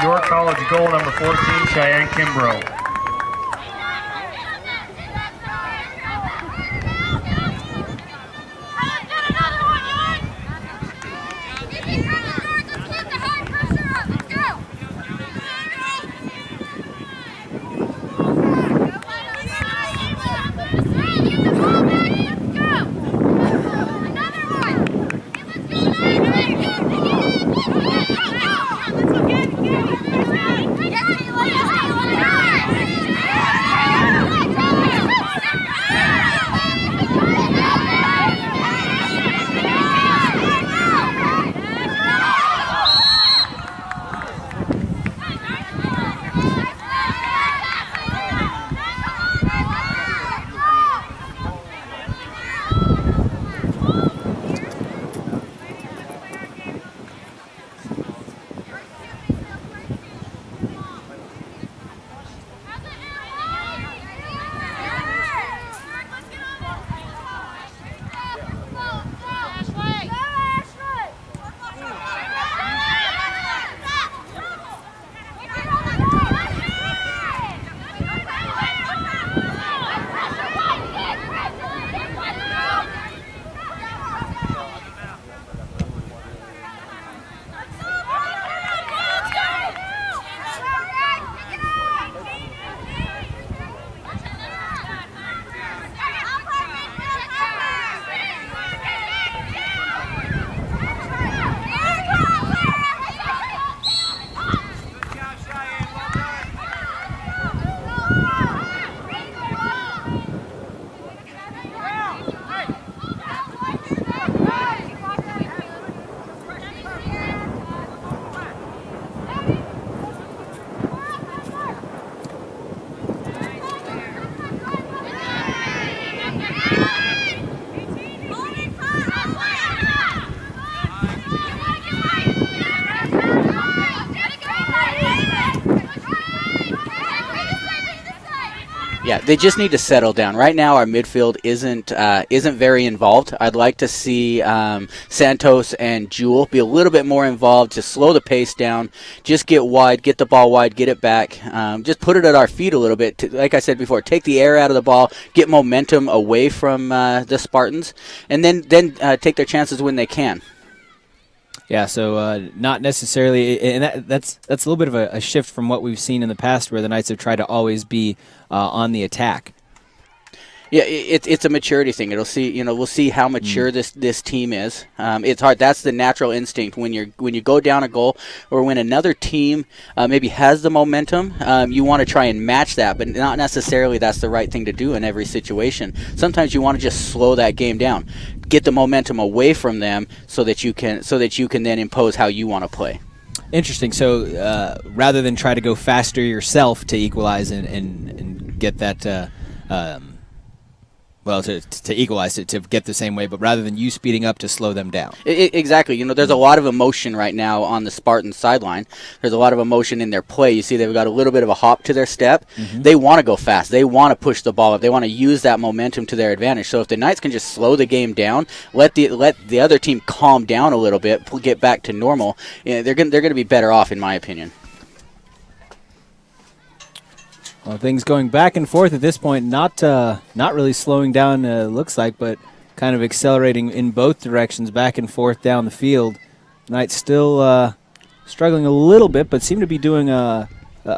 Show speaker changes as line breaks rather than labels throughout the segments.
York College goal number 14, Cheyenne Kimbrough.
Yeah, they just need to settle down. Right now, our midfield isn't very involved. I'd like to see Santos and Jewel be a little bit more involved to slow the pace down. Just get wide, get the ball wide, get it back. Just put it at our feet a little bit. Like I said before, take the air out of the ball, get momentum away from the Spartans, and then take their chances when they can.
Yeah, so not necessarily, and that's a little bit of a shift from what we've seen in the past, where the Knights have tried to always be on the attack.
Yeah, it's a maturity thing. We'll see how mature this team is. It's hard. That's the natural instinct when you go down a goal, or when another team maybe has the momentum. You want to try and match that, but not necessarily that's the right thing to do in every situation. Sometimes you want to just slow that game down, get the momentum away from them, so that you can then impose how you want to play.
Interesting. So rather than try to go faster yourself to equalize and get that, to equalize it, to get the same way, but rather than you speeding up to slow them down.
Exactly. There's a lot of emotion right now on the Spartans sideline. There's a lot of emotion in their play. You see they've got a little bit of a hop to their step. Mm-hmm. They want to go fast. They want to push the ball up. They want to use that momentum to their advantage. So if the Knights can just slow the game down, let the other team calm down a little bit, get back to normal, they're going to be better off, in my opinion.
Well, things going back and forth at this point, not really slowing down, looks like, but kind of accelerating in both directions, back and forth down the field. Knights still struggling a little bit, but seem to be doing a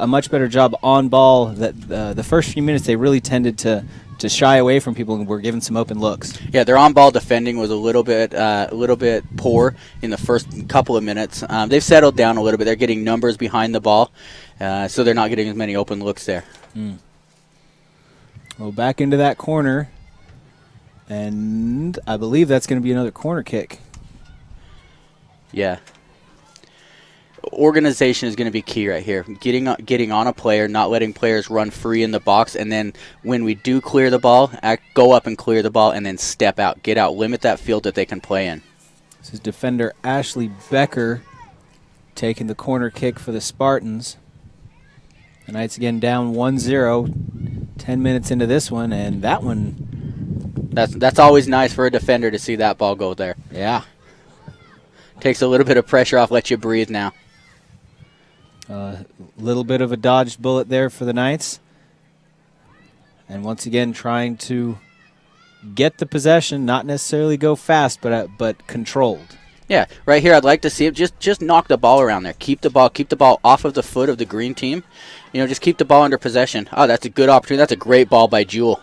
much better job on ball. That the first few minutes they really tended to shy away from people and were given some open looks.
Yeah, their on-ball defending was a little bit poor in the first couple of minutes. They've settled down a little bit. They're getting numbers behind the ball, so they're not getting as many open looks there.
Well, back into that corner, and I believe that's going to be another corner kick.
Yeah. Organization is going to be key right here. Getting on a player, not letting players run free in the box, and then when we do clear the ball, go up and clear the ball, and then step out, get out, limit that field that they can play in.
This is defender Ashley Becker taking the corner kick for the Spartans. The Knights again down 1-0, 10 minutes into this one, and that one...
That's always nice for a defender to see that ball go there.
Yeah.
Takes a little bit of pressure off, let you breathe now.
A little bit of a dodged bullet there for the Knights. And once again, trying to get the possession, not necessarily go fast, but controlled.
Yeah, right here I'd like to see it. Just knock the ball around there. Keep the ball off of the foot of the green team. Just keep the ball under possession. Oh, that's a good opportunity. That's a great ball by Jewel.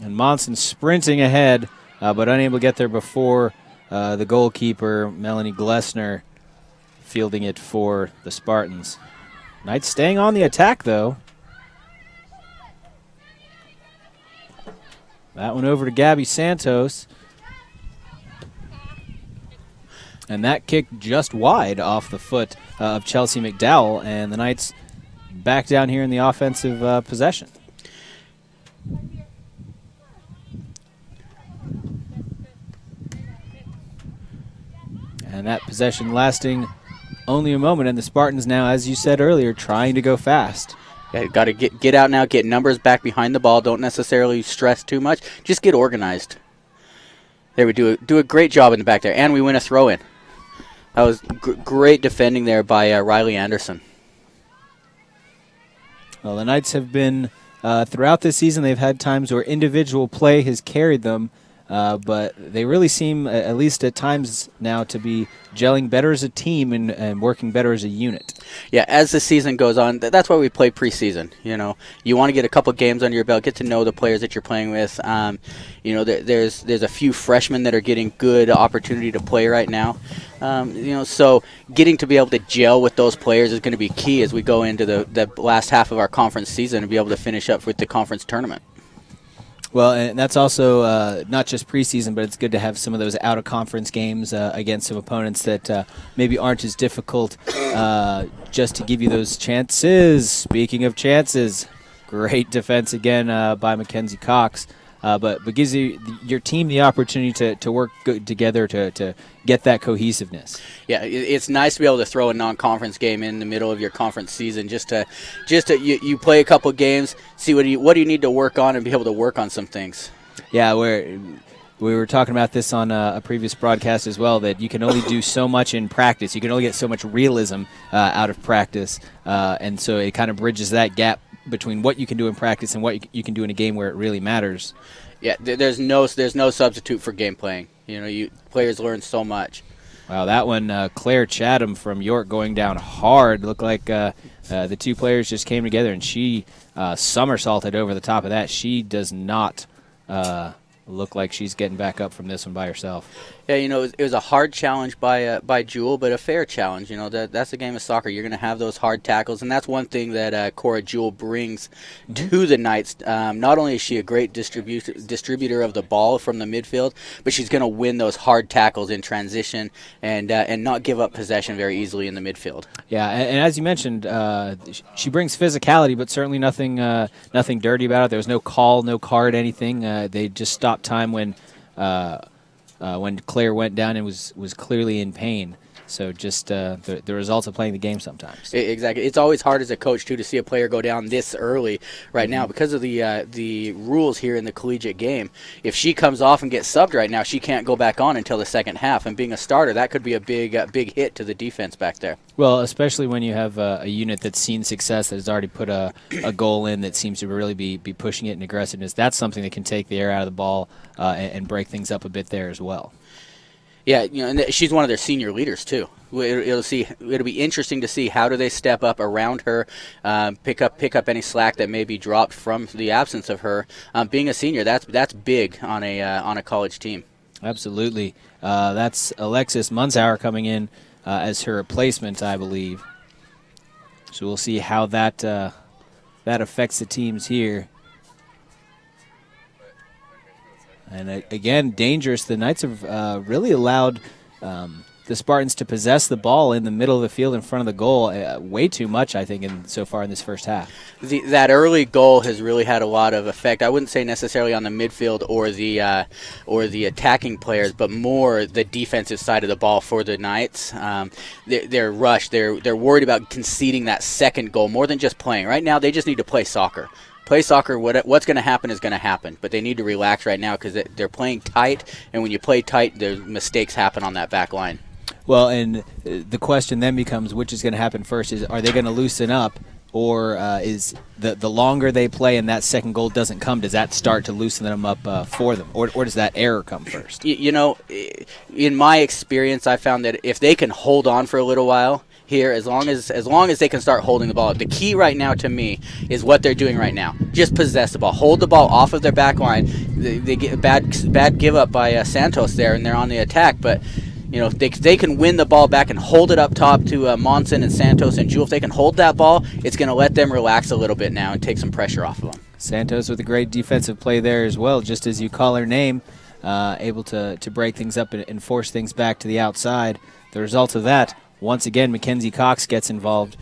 And Monson sprinting ahead, but unable to get there before the goalkeeper, Melanie Glessner, fielding it for the Spartans. Knights staying on the attack, though. That one over to Gabby Santos. And that kick just wide off the foot of Chelsea McDowell, and the Knights back down here in the offensive possession. And that possession lasting only a moment, and the Spartans now, as you said earlier, trying to go fast.
Yeah, got to get out now, get numbers back behind the ball. Don't necessarily stress too much. Just get organized. There we do a great job in the back there, and we win a throw-in. That was great defending there by Riley Anderson.
Well, the Knights have been, throughout this season, they've had times where individual play has carried them, but they really seem, at least at times now, to be gelling better as a team and working better as a unit. Yeah,
as the season goes on, that's why we play preseason. You want to get a couple games under your belt, get to know the players that you're playing with. There's a few freshmen that are getting good opportunity to play right now. So getting to be able to gel with those players is going to be key as we go into the last half of our conference season and be able to finish up with the conference tournament.
Well, and that's also not just preseason, but it's good to have some of those out-of-conference games against some opponents that maybe aren't as difficult, just to give you those chances. Speaking of chances, great defense again by Mackenzie Cox. But gives your team the opportunity to work together to get that cohesiveness.
Yeah, it's nice to be able to throw a non-conference game in the middle of your conference season, just to you play a couple games, see what do you need to work on, and be able to work on some things.
Yeah, we were talking about this on a previous broadcast as well, that you can only do so much in practice. You can only get so much realism out of practice, and so it kind of bridges that gap between what you can do in practice and what you can do in a game where it really matters.
Yeah, there's no substitute for game playing. Players learn so much.
Wow, that one, Claire Chatham from York going down hard. Looked like the two players just came together, and she somersaulted over the top of that. She does not look like she's getting back up from this one by herself.
Yeah, it was a hard challenge by Jewel, but a fair challenge. That's the game of soccer. You're going to have those hard tackles, and that's one thing that Cora Jewel brings to the Knights. Not only is she a great distributor of the ball from the midfield, but she's going to win those hard tackles in transition and not give up possession very easily in the midfield.
Yeah, and as you mentioned, she brings physicality, but certainly nothing dirty about it. There was no call, no card, anything. They just stopped time when Claire went down and was clearly in pain. So just the results of playing the game sometimes.
Exactly. It's always hard as a coach, too, to see a player go down this early right now because of the rules here in the collegiate game. If she comes off and gets subbed right now, she can't go back on until the second half. And being a starter, that could be a big hit to the defense back there.
Well, especially when you have a unit that's seen success, that has already put a goal in, that seems to really be pushing it in aggressiveness. That's something that can take the air out of the ball and break things up a bit there as well.
Yeah, and she's one of their senior leaders too. It'll be interesting to see how do they step up around her, pick up any slack that may be dropped from the absence of her. Being a senior, that's big on a college team.
Absolutely, that's Alexis Munzauer coming in as her replacement, I believe. So we'll see how that affects the teams here. And again, dangerous. The Knights have really allowed the Spartans to possess the ball in the middle of the field in front of the goal way too much, I think, so far in this first half.
That early goal has really had a lot of effect. I wouldn't say necessarily on the midfield or the attacking players, but more the defensive side of the ball for the Knights. They're rushed. They're worried about conceding that second goal more than just playing. Right now, they just need to play soccer. Play soccer, what's going to happen is going to happen, but they need to relax right now because they're playing tight, and when you play tight, mistakes happen on that back line.
Well, and the question then becomes which is going to happen first. Are they going to loosen up, or is the longer they play and that second goal doesn't come, does that start to loosen them up for them, or does that error come first?
In my experience, I found that if they can hold on for a little while here, as long as they can start holding the ball up. The key right now to me is what they're doing right now. Just possess the ball, hold the ball off of their back line. They get a bad give up by Santos there, and they're on the attack, but they can win the ball back and hold it up top to Monson and Santos and Jewel. If they can hold that ball, it's going to let them relax a little bit now and take some pressure off of them.
Santos with a great defensive play there as well, just as you call her name, able to break things up and force things back to the outside. The result of that, once again, Mackenzie Cox gets involved.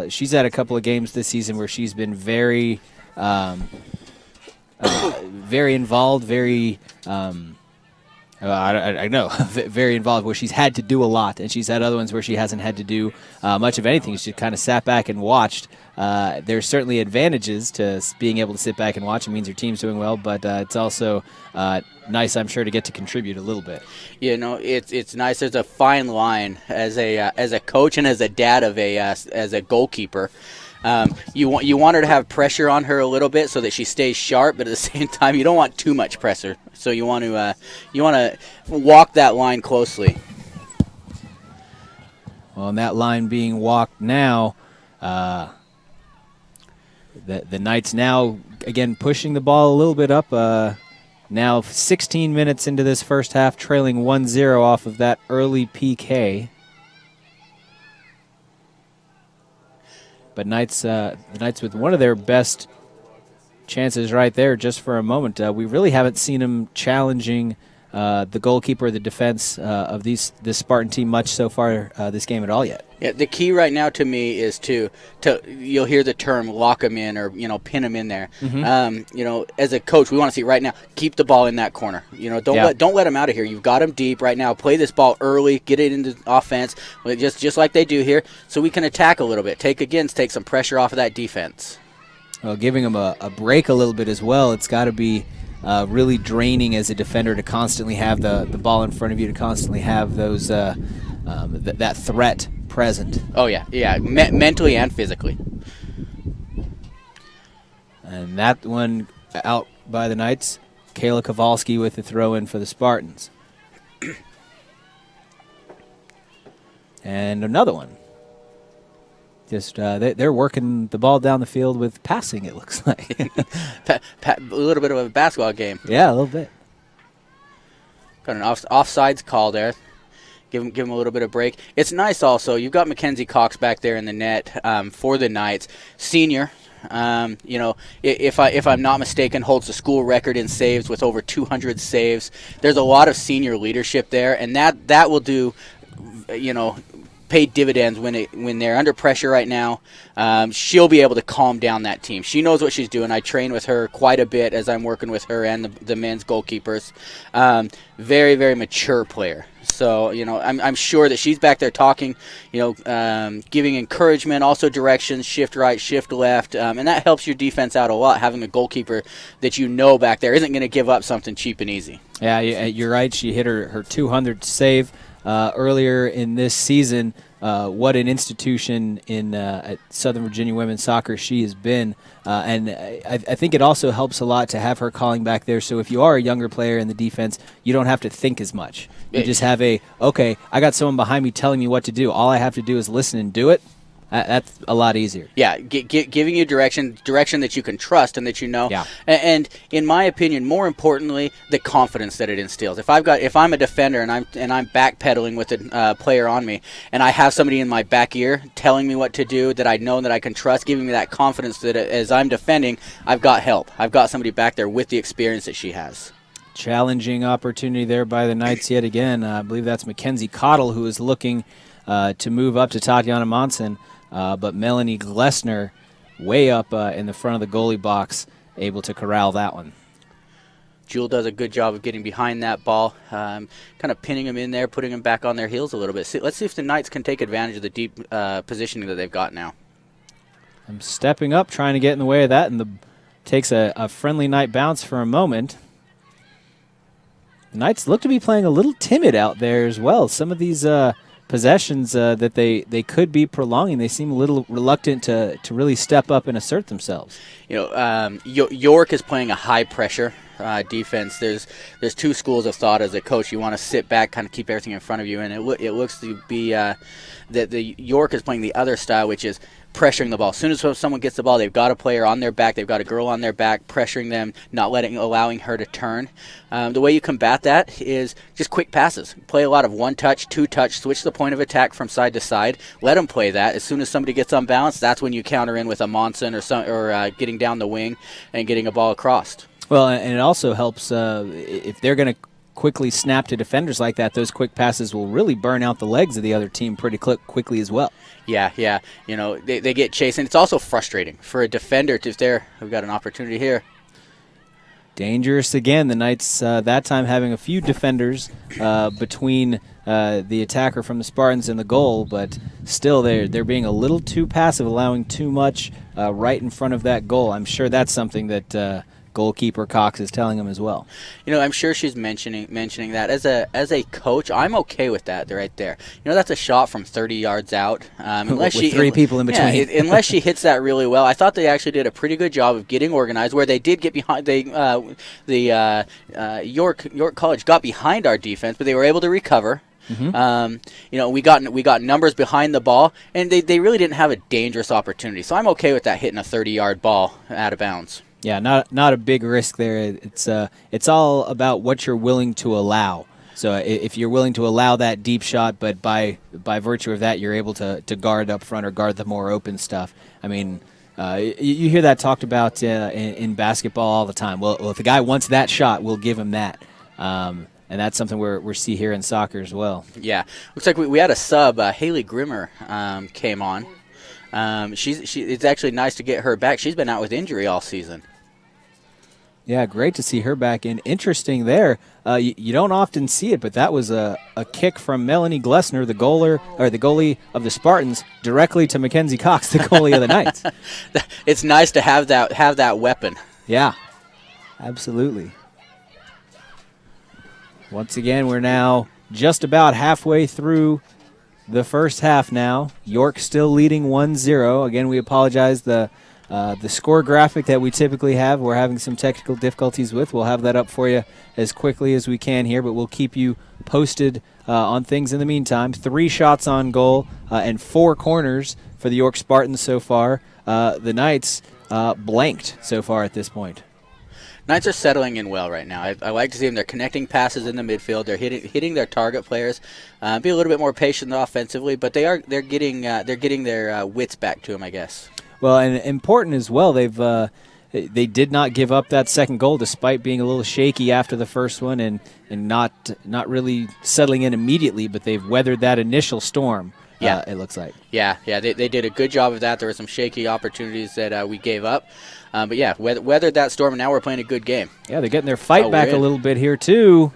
She's had a couple of games this season where she's been very involved, very I know, very involved, where she's had to do a lot, and she's had other ones where she hasn't had to do much of anything. She kind of sat back and watched. There's certainly advantages to being able to sit back and watch. It means your team's doing well, but it's also nice, I'm sure, to get to contribute a little bit. It's
nice. There's a fine line as a coach and as a dad of as a goalkeeper. You want her to have pressure on her a little bit so that she stays sharp, but at the same time, you don't want too much pressure. So you want to walk that line closely.
Well, and that line being walked now, the Knights now again pushing the ball a little bit up. Now 16 minutes into this first half, trailing 1-0 off of that early PK. But the Knights with one of their best chances right there just for a moment. We really haven't seen them challenging the goalkeeper, the defense of this Spartan team much so far this game at all yet.
Yeah, the key right now to me is to you'll hear the term lock them in or pin them in there. Mm-hmm. As a coach, we want to see right now, keep the ball in that corner. Don't let them out of here. You've got them deep right now. Play this ball early, get it into offense, just like they do here, so we can attack a little bit. Take some pressure off of that defense.
Well, giving them a break a little bit as well. It's got to be really draining as a defender to constantly have the ball in front of you, to constantly have those that threat present.
Oh, yeah, mentally and physically.
And that one out by the Knights. Kayla Kowalski with the throw-in for the Spartans. And another one. Just they're working the ball down the field with passing, it looks like.
A little bit of a basketball game.
Yeah, a little bit.
Got an offsides call there. Give him a little bit of break. It's nice also. You've got Mackenzie Cox back there in the net for the Knights. Senior, if I'm not mistaken, holds the school record in saves with over 200 saves. There's a lot of senior leadership there, and that will do, pay dividends when they're under pressure right now. She'll be able to calm down that team. She knows what she's doing. I train with her quite a bit as I'm working with her and the men's goalkeepers. Very, very mature player. So, I'm sure that she's back there talking, giving encouragement, also directions, shift right, shift left, and that helps your defense out a lot, having a goalkeeper that back there isn't going to give up something cheap and easy.
Yeah, you're right. She hit her 200th save earlier in this season. What an institution in at Southern Virginia women's soccer she has been. And I think it also helps a lot to have her calling back there. So if you are a younger player in the defense, you don't have to think as much. You just have I got someone behind me telling me what to do. All I have to do is listen and do it. That's a lot easier.
Yeah, giving you direction that you can trust and that you know.
Yeah.
And in my opinion, more importantly, the confidence that it instills. If I'm a defender and I'm backpedaling with a player on me, and I have somebody in my back ear telling me what to do that I know that I can trust, giving me that confidence that as I'm defending, I've got help. I've got somebody back there with the experience that she has.
Challenging opportunity there by the Knights yet again. I believe that's Mackenzie Cottle who is looking to move up to Tatiana Monson. But Melanie Glessner way up in the front of the goalie box, able to corral that one.
Jewel does a good job of getting behind that ball, kind of pinning them in there, putting them back on their heels a little bit. Let's see if the Knights can take advantage of the deep positioning that they've got now.
I'm stepping up, trying to get in the way of that, and takes a friendly Knight bounce for a moment. The Knights look to be playing a little timid out there as well. Some of these possessions that they could be prolonging. They seem a little reluctant to really step up and assert themselves.
York is playing a high pressure defense. There's two schools of thought as a coach. You want to sit back, kind of keep everything in front of you, and it looks to be that the York is playing the other style, which is pressuring the ball. As soon as someone gets the ball, they've got a player on their back, they've got a girl on their back, pressuring them, not allowing her to turn. The way you combat that is just quick passes. Play a lot of one-touch, two-touch, switch the point of attack from side to side. Let them play that. As soon as somebody gets unbalanced, that's when you counter in with a Monson or getting down the wing and getting a ball across.
Well, and it also helps if they're going to quickly snap to defenders like that, those quick passes will really burn out the legs of the other team pretty quickly as well.
Yeah. They get chased, and it's also frustrating for a defender we've got an opportunity here.
Dangerous again. The Knights that time having a few defenders between the attacker from the Spartans and the goal, but still they're being a little too passive, allowing too much right in front of that goal. I'm sure that's something that goalkeeper Cox is telling them as well.
I'm sure she's mentioning that as a coach. I'm okay with that. They're right there. That's a shot from 30 yards out.
With three people in between.
Yeah, unless she hits that really well. I thought they actually did a pretty good job of getting organized. Where they did get behind, the York College got behind our defense, but they were able to recover. Mm-hmm. We got numbers behind the ball, and they really didn't have a dangerous opportunity. So I'm okay with that hitting a 30-yard ball out of bounds.
Yeah, not a big risk there. It's all about what you're willing to allow. So if you're willing to allow that deep shot, but by virtue of that, you're able to guard up front or guard the more open stuff. I mean, you hear that talked about in basketball all the time. Well, if the guy wants that shot, we'll give him that. And that's something we see here in soccer as well.
Yeah, looks like we had a sub. Haley Grimmer came on. It's actually nice to get her back. She's been out with injury all season.
Yeah, great to see her back in. Interesting there. You don't often see it, but that was a kick from Melanie Glessner, the goalie of the Spartans, directly to Mackenzie Cox, the goalie of the Knights.
It's nice to have that weapon.
Yeah, absolutely. Once again, we're now just about halfway through the first half now. York still leading 1-0. Again, we apologize. The score graphic that we typically have, we're having some technical difficulties with. We'll have that up for you as quickly as we can here, but we'll keep you posted on things in the meantime. 3 shots on goal and 4 corners for the York Spartans so far. The Knights blanked so far at this point.
Knights are settling in well right now. I like to see them. They're connecting passes in the midfield. They're hitting their target players. Be a little bit more patient offensively, but they're getting their wits back to them, I guess.
Well, and important as well. They did not give up that second goal despite being a little shaky after the first one and not really settling in immediately. But they've weathered that initial storm. Yeah, it looks like.
Yeah, they did a good job of that. There were some shaky opportunities that we gave up. But yeah, weathered that storm, and now we're playing a good game.
Yeah, they're getting their fight back a little bit here, too.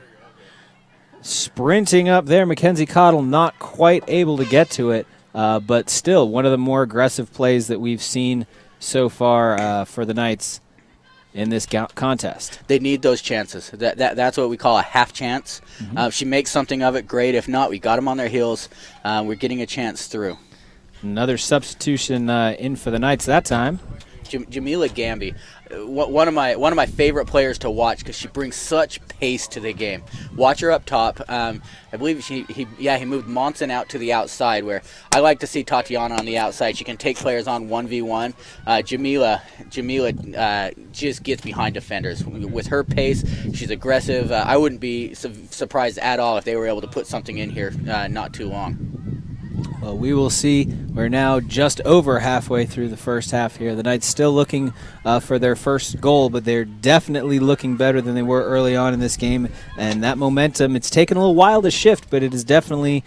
Sprinting up there, Mackenzie Cottle not quite able to get to it, but still one of the more aggressive plays that we've seen so far for the Knights in this contest.
They need those chances. That's what we call a half chance. Mm-hmm. If she makes something of it, great. If not, we got them on their heels. We're getting a chance through.
Another substitution in for the Knights that time.
Jamila Gamby, one of my favorite players to watch because she brings such pace to the game. Watch her up top. I believe he moved Monson out to the outside, where I like to see Tatiana on the outside. She can take players on 1v1. Jamila just gets behind defenders with her pace. She's aggressive. I wouldn't be surprised at all if they were able to put something in here not too long.
Well, we will see. We're now just over halfway through the first half here. The Knights still looking for their first goal, but they're definitely looking better than they were early on in this game. And that momentum, it's taken a little while to shift, but it has definitely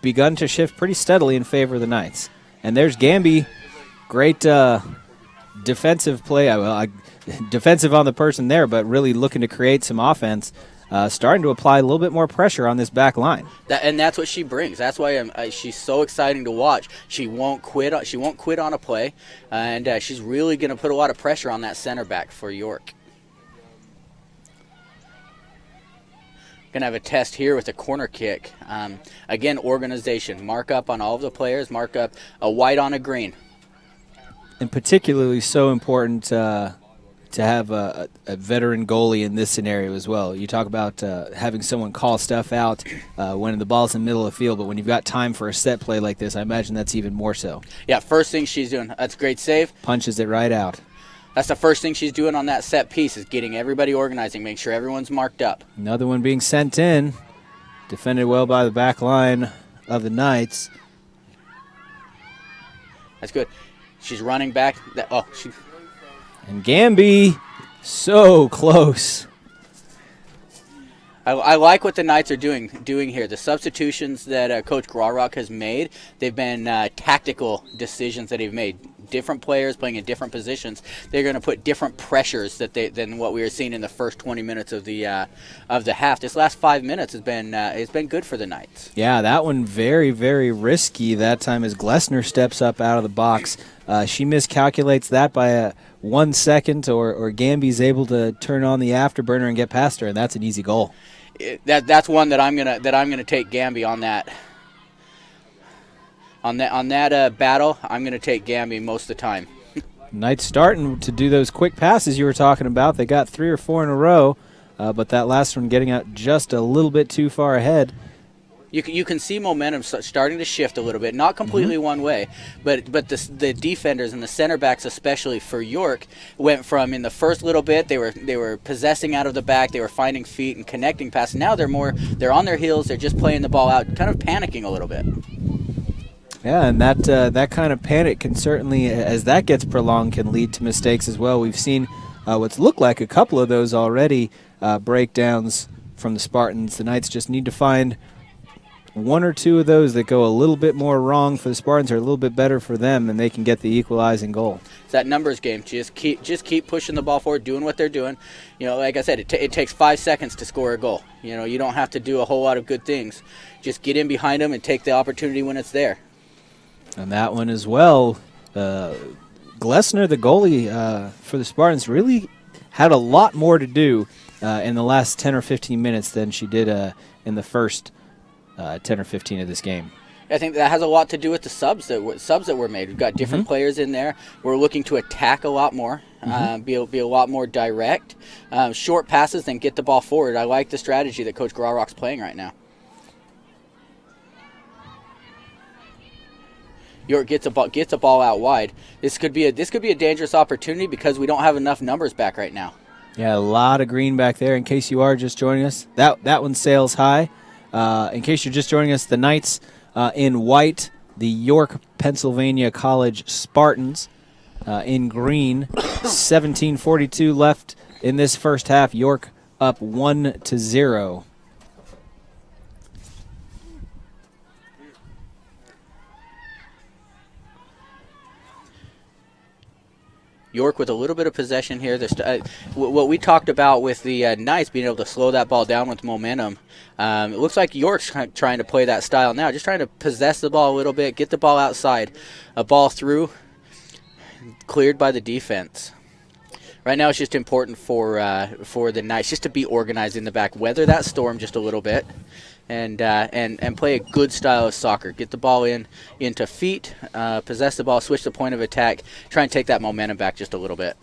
begun to shift pretty steadily in favor of the Knights. And there's Gamby. Great defensive play. Defensive on the person there, but really looking to create some offense. Starting to apply a little bit more pressure on this back line,
and that's what she brings. That's why she's so exciting to watch. She won't quit. She won't quit on a play, and she's really going to put a lot of pressure on that center back for York. Going to have a test here with a corner kick. Again, organization. Mark up on all of the players. Mark up a white on a green.
And particularly so important to have a veteran goalie in this scenario as well. You talk about having someone call stuff out when the ball's in the middle of the field, but when you've got time for a set play like this, I imagine that's even more so.
Yeah, first thing she's doing. That's a great save.
Punches it right out.
That's the first thing she's doing on that set piece is getting everybody organizing, make sure everyone's marked up.
Another one being sent in. Defended well by the back line of the Knights.
That's good. She's running back.
And Gamby, so close.
I like what the Knights are doing here. The substitutions that Coach Grawrock has made, they've been tactical decisions that he's made. Different players playing in different positions. They're going to put different pressures than what we were seeing in the first 20 minutes of the half. This last 5 minutes has been good for the Knights.
Yeah, that one very, very risky that time as Glessner steps up out of the box. She miscalculates that by 1 second, or Gamby's able to turn on the afterburner and get past her, and that's an easy goal.
That's one that I'm gonna take Gamby on that. On that battle, I'm gonna take Gamby most of the time.
Knights starting to do those quick passes you were talking about. They got 3 or 4 in a row, but that last one getting out just a little bit too far ahead.
You can see momentum starting to shift a little bit, not completely one way, but the defenders and the center backs, especially for York, went from in the first little bit they were possessing out of the back, they were finding feet and connecting passes. Now they're on their heels, they're just playing the ball out, kind of panicking a little bit.
Yeah, and that kind of panic can certainly, as that gets prolonged, can lead to mistakes as well. We've seen what's looked like a couple of those already, breakdowns from the Spartans. The Knights just need to find 1 or 2 of those that go a little bit more wrong for the Spartans or a little bit better for them, and they can get the equalizing goal.
It's that numbers game. Just keep pushing the ball forward, doing what they're doing. You know, like I said, it takes 5 seconds to score a goal. You know, you don't have to do a whole lot of good things. Just get in behind them and take the opportunity when it's there.
And that one as well, Glessner, the goalie for the Spartans, really had a lot more to do in the last 10 or 15 minutes than she did in the first 10 or 15 of this game.
I think that has a lot to do with the subs that were made. We've got different players in there. We're looking to attack a lot more, be a lot more direct, short passes, then get the ball forward. I like the strategy that Coach Grawrock's playing right now. York gets a ball out wide. This could be a dangerous opportunity because we don't have enough numbers back right now.
Yeah, a lot of green back there. In case you are just joining us, that one sails high. In case you're just joining us, the Knights in white, the York, Pennsylvania College Spartans in green. 17:42 left in this first half. York up 1-0.
York with a little bit of possession here. What we talked about with the Knights being able to slow that ball down with momentum. It looks like York's trying to play that style now, just trying to possess the ball a little bit, get the ball outside. A ball through, cleared by the defense. Right now it's just important for the Knights just to be organized in the back, weather that storm just a little bit, and play a good style of soccer. Get the ball into feet, possess the ball, switch the point of attack, try and take that momentum back just a little bit.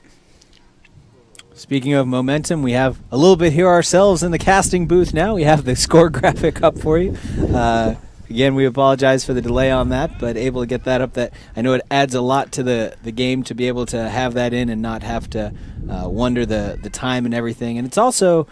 Speaking of momentum, we have a little bit here ourselves in the casting booth now. We have the score graphic up for you. Again, we apologize for the delay on that, but able to get that up. That I know it adds a lot to the game to be able to have that in and not have to wonder the time and everything. And it's also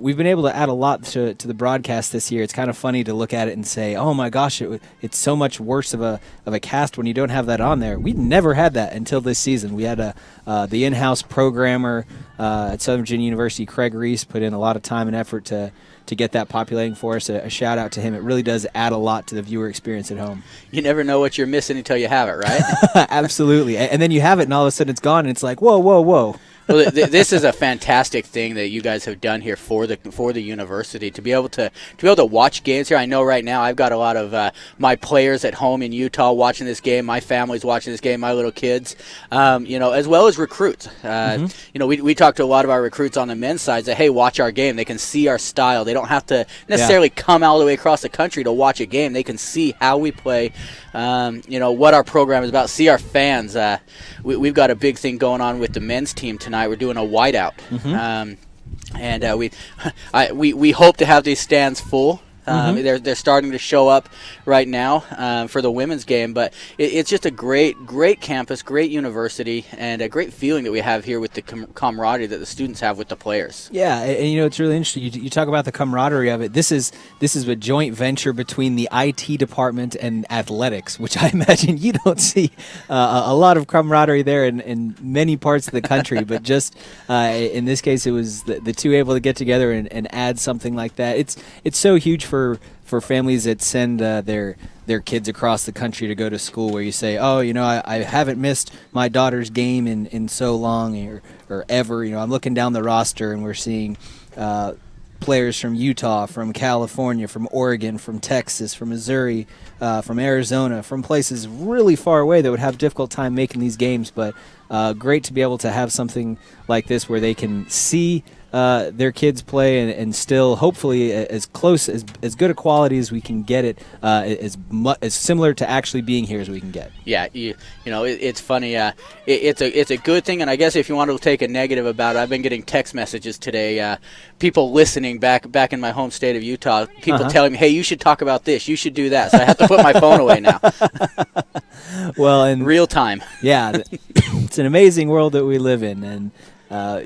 we've been able to add a lot to the broadcast this year. It's kind of funny to look at it and say, "Oh my gosh, it's so much worse of a cast when you don't have that on there." We never had that until this season. We had the in-house programmer at Southern Virginia University, Craig Reese, put in a lot of time and effort to get that populating for us. A shout out to him. It really does add a lot to the viewer experience at home.
You never know what you're missing until you have it, right?
Absolutely. And then you have it, and all of a sudden it's gone, and it's like, whoa, whoa, whoa.
Well, this is a fantastic thing that you guys have done here for the university to be able to watch games here. I know right now I've got a lot of my players at home in Utah watching this game. My family's watching this game. My little kids, as well as recruits. We talk to a lot of our recruits on the men's side that, hey, watch our game. They can see our style. They don't have to necessarily come all the way across the country to watch a game. They can see how we play. What our program is about. See our fans. We've got a big thing going on with the men's team tonight. We're doing a whiteout, and we hope to have these stands full. They're starting to show up right now for the women's game, but it's just a great campus, great university, and a great feeling that we have here with the camaraderie that the students have with the players.
Yeah, and it's really interesting. You talk about the camaraderie of it. This is a joint venture between the IT department and athletics, which I imagine you don't see a lot of camaraderie there in many parts of the country, but just in this case, it was the two able to get together and add something like that. It's so huge for families that send their kids across the country to go to school, where you say, I haven't missed my daughter's game in so long or ever. I'm looking down the roster and we're seeing players from Utah, from California, from Oregon, from Texas, from Missouri, from Arizona, from places really far away that would have a difficult time making these games. But great to be able to have something like this where they can see their kids play and still hopefully as close as good a quality as we can get it, as similar to actually being here as we can get.
Yeah, it's funny. It's a good thing, and I guess if you want to take a negative about it, I've been getting text messages today. People listening back in my home state of Utah. People telling me, "Hey, you should talk about this. You should do that." So I have to put my phone away now.
Well, in
real time.
Yeah, it's an amazing world that we live in, and.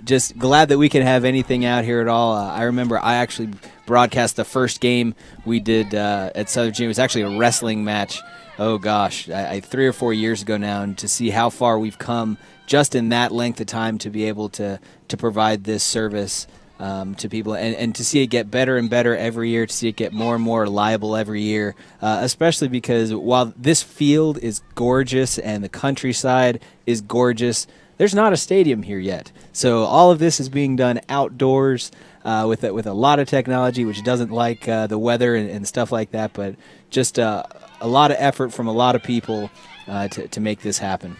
Just glad that we can have anything out here at all. I remember I actually broadcast the first game we did at Southern Virginia. It was actually a wrestling match. Oh, gosh, 3 or 4 years ago now, and to see how far we've come just in that length of time to be able to provide this service to people and to see it get better and better every year, to see it get more and more reliable every year, especially because while this field is gorgeous and the countryside is gorgeous, there's not a stadium here yet. So all of this is being done outdoors with a lot of technology, which doesn't like the weather and stuff like that, but just a lot of effort from a lot of people to make this happen.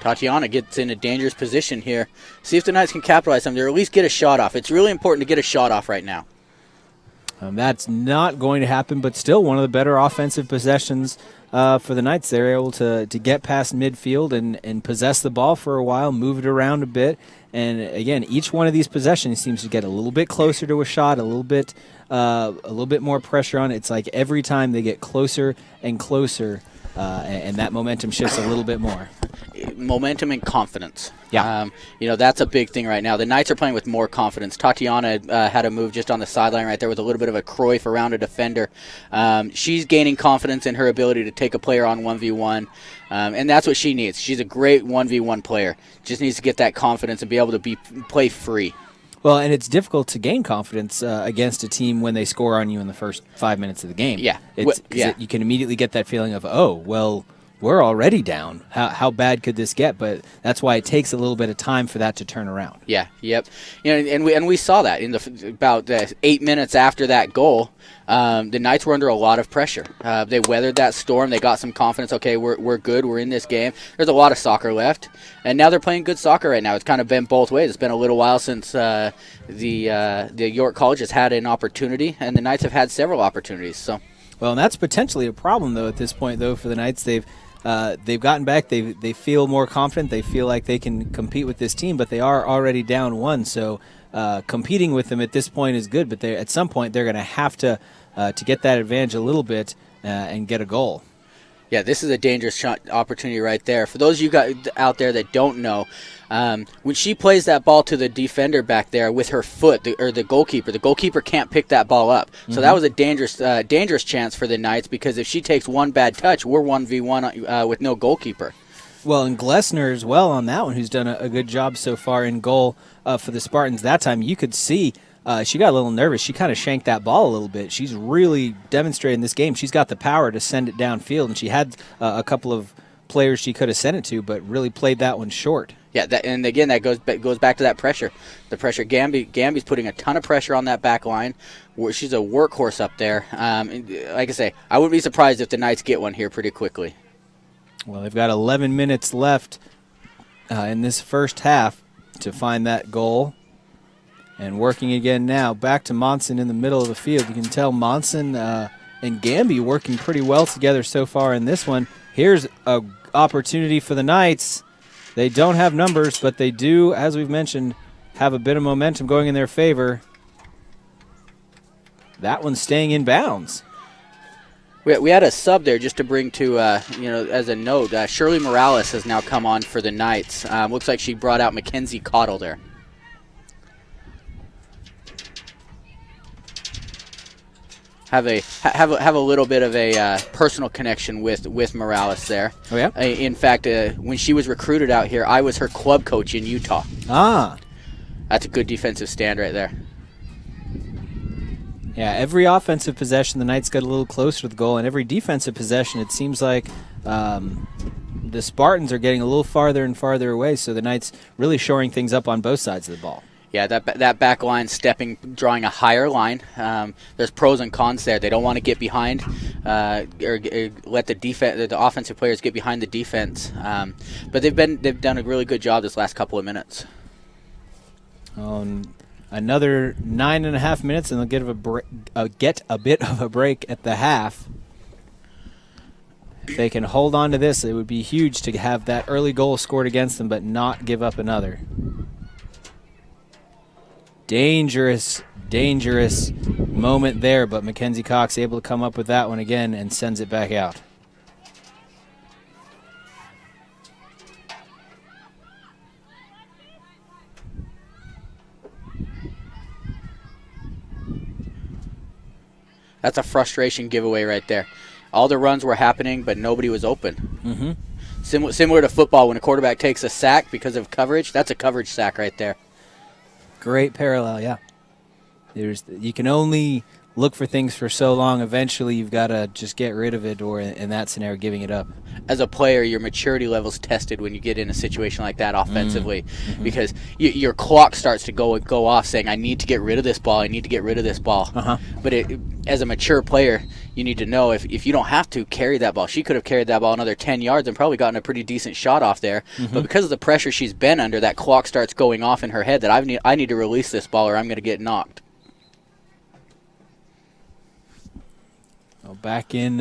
Tatiana gets in a dangerous position here. See if the Knights can capitalize on it, or at least get a shot off. It's really important to get a shot off right now.
That's not going to happen, but still one of the better offensive possessions for the Knights. They're able to get past midfield and possess the ball for a while, move it around a bit. And, again, each one of these possessions seems to get a little bit closer to a shot, a little bit more pressure on it. It's like every time they get closer and closer, and that momentum shifts a little bit more.
Momentum and confidence.
Yeah.
That's a big thing right now. The Knights are playing with more confidence. Tatiana had a move just on the sideline right there with a little bit of a Cruyff around a defender. She's gaining confidence in her ability to take a player on 1v1, and that's what she needs. She's a great 1v1 player. Just needs to get that confidence and be able to play free.
Well, and it's difficult to gain confidence against a team when they score on you in the first 5 minutes of the game.
Yeah.
You can immediately get that feeling of, we're already down. How bad could this get? But that's why it takes a little bit of time for that to turn around.
Yeah, yep. And we saw that in about 8 minutes after that goal. The Knights were under a lot of pressure. They weathered that storm. They got some confidence. Okay, we're good. We're in this game. There's a lot of soccer left, and now they're playing good soccer right now. It's kind of been both ways. It's been a little while since the York College has had an opportunity, and the Knights have had several opportunities. So,
well, and that's potentially a problem though at this point though for the Knights. They've gotten back. They feel more confident. They feel like they can compete with this team, but they are already down one. So competing with them at this point is good, but at some point they're going to have to get that advantage a little bit and get a goal.
Yeah, this is a dangerous shot opportunity right there. For those of you guys out there that don't know, when she plays that ball to the defender back there with her foot, the goalkeeper can't pick that ball up. So that was a dangerous chance for the Knights, because if she takes one bad touch, we're 1v1 with no goalkeeper.
Well, and Glessner as well on that one, who's done a good job so far in goal for the Spartans. That time you could see she got a little nervous. She kind of shanked that ball a little bit. She's really demonstrating this game. She's got the power to send it downfield, and she had a couple of players she could have sent it to, but really played that one short.
Yeah, and again, that goes back to that pressure. The pressure. Gamby's putting a ton of pressure on that back line. She's a workhorse up there. Like I say, I wouldn't be surprised if the Knights get one here pretty quickly.
Well, they've got 11 minutes left in this first half to find that goal. And working again now, back to Monson in the middle of the field. You can tell Monson and Gamby working pretty well together so far in this one. Here's an opportunity for the Knights. They don't have numbers, but they do, as we've mentioned, have a bit of momentum going in their favor. That one's staying in bounds.
We had a sub there just to bring to, as a note. Shirley Morales has now come on for the Knights. Looks like she brought out Mackenzie Cottle there. Have a little bit of a personal connection with Morales there.
Oh yeah.
In fact, when she was recruited out here, I was her club coach in Utah.
Ah,
that's a good defensive stand right there.
Yeah, every offensive possession, the Knights got a little closer to the goal, and every defensive possession, it seems like the Spartans are getting a little farther and farther away. So the Knights really shoring things up on both sides of the ball.
Yeah, that back line drawing a higher line. There's pros and cons there. They don't want to get behind or let the offensive players get behind the defense. But they've done a really good job this last couple of minutes.
Another 9.5 minutes, and they'll get a bit of a break at the half. If they can hold on to this, it would be huge to have that early goal scored against them, but not give up another. Dangerous moment there, but Mackenzie Cox able to come up with that one again and sends it back out.
That's a frustration giveaway right there. All the runs were happening, but nobody was open. Mm-hmm. Similar to football, when a quarterback takes a sack because of coverage, that's a coverage sack right there.
Great parallel, yeah. You can only look for things for so long. Eventually, you've got to just get rid of it, or in that scenario, giving it up.
As a player, your maturity level's tested when you get in a situation like that offensively, because your clock starts to go off, saying, "I need to get rid of this ball. I need to get rid of this ball." But as a mature player, you need to know if you don't have to carry that ball. She could have carried that ball another 10 yards and probably gotten a pretty decent shot off there. But because of the pressure she's been under, that clock starts going off in her head that I need to release this ball or I'm going to get knocked.
Back in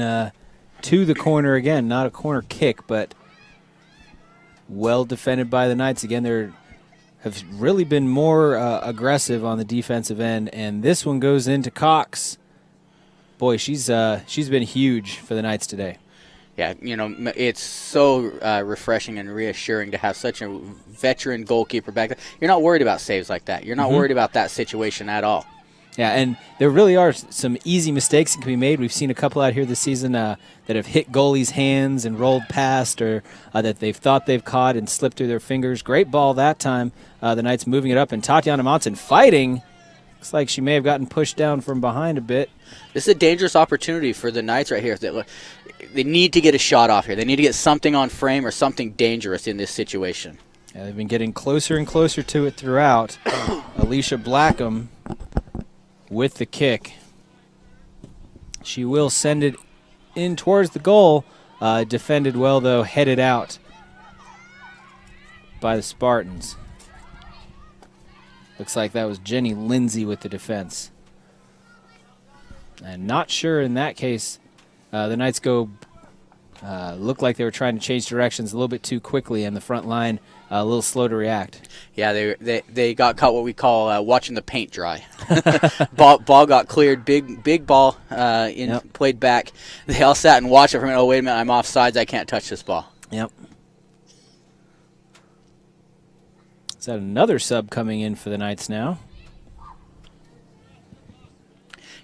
to the corner again. Not a corner kick, but well defended by the Knights. Again, they have really been more aggressive on the defensive end, and this one goes into Cox. Boy, she's been huge for the Knights today.
Yeah, it's so refreshing and reassuring to have such a veteran goalkeeper back there. You're not worried about saves like that. You're not worried about that situation at all.
Yeah, and there really are some easy mistakes that can be made. We've seen a couple out here this season that have hit goalies' hands and rolled past, or that they've thought they've caught and slipped through their fingers. Great ball that time. The Knights moving it up, and Tatiana Monson fighting. Looks like she may have gotten pushed down from behind a bit.
This is a dangerous opportunity for the Knights right here. They need to get a shot off here. They need to get something on frame or something dangerous in this situation.
Yeah, they've been getting closer and closer to it throughout. Alicia Blackham with the kick. She will send it in towards the goal. Defended well, though, headed out by the Spartans. Looks like that was Jenny Lindsay with the defense. And not sure in that case, the Knights looked like they were trying to change directions a little bit too quickly, and the front line a little slow to react.
Yeah, they got caught what we call watching the paint dry. ball got cleared, big ball played back. They all sat and watched it for a minute. Oh, wait a minute, I'm offsides. I can't touch this ball.
Yep. Is that another sub coming in for the Knights now?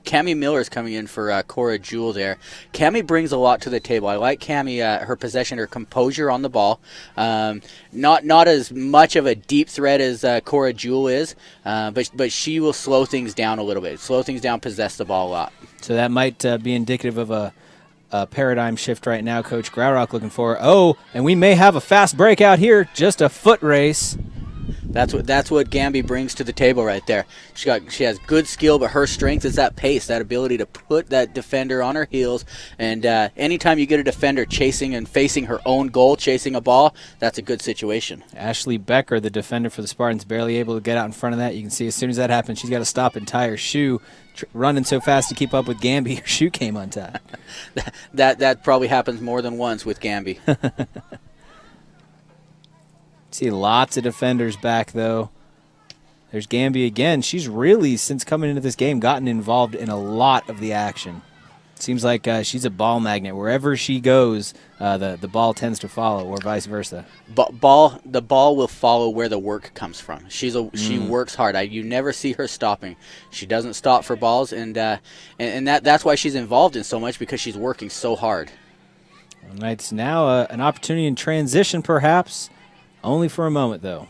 Cammie Miller's coming in for Cora Jewell there. Cammie brings a lot to the table. I like Cammie, her possession, her composure on the ball. Not as much of a deep threat as Cora Jewell is, but she will slow things down a little bit. Slow things down, possess the ball a lot.
So that might be indicative of paradigm shift right now. Coach Graurock looking for. Oh, and we may have a fast break out here. Just a foot race.
That's what Gamby brings to the table right there. She has good skill, but her strength is that pace, that ability to put that defender on her heels. And anytime you get a defender chasing and facing her own goal, chasing a ball, that's a good situation.
Ashley Becker, the defender for the Spartans, barely able to get out in front of that. You can see as soon as that happens, she's got to stop and tie her shoe. Running so fast to keep up with Gamby, her shoe came untied.
that probably happens more than once with Gamby.
See lots of defenders back, though. There's Gamby again. She's really, since coming into this game, gotten involved in a lot of the action. Seems like she's a ball magnet. Wherever she goes, the ball tends to follow, or vice versa.
The ball will follow where the work comes from. She works hard. You never see her stopping. She doesn't stop for balls, and that's why she's involved in so much, because she's working so hard.
All right, it's now an opportunity in transition, perhaps. Only for a moment, though.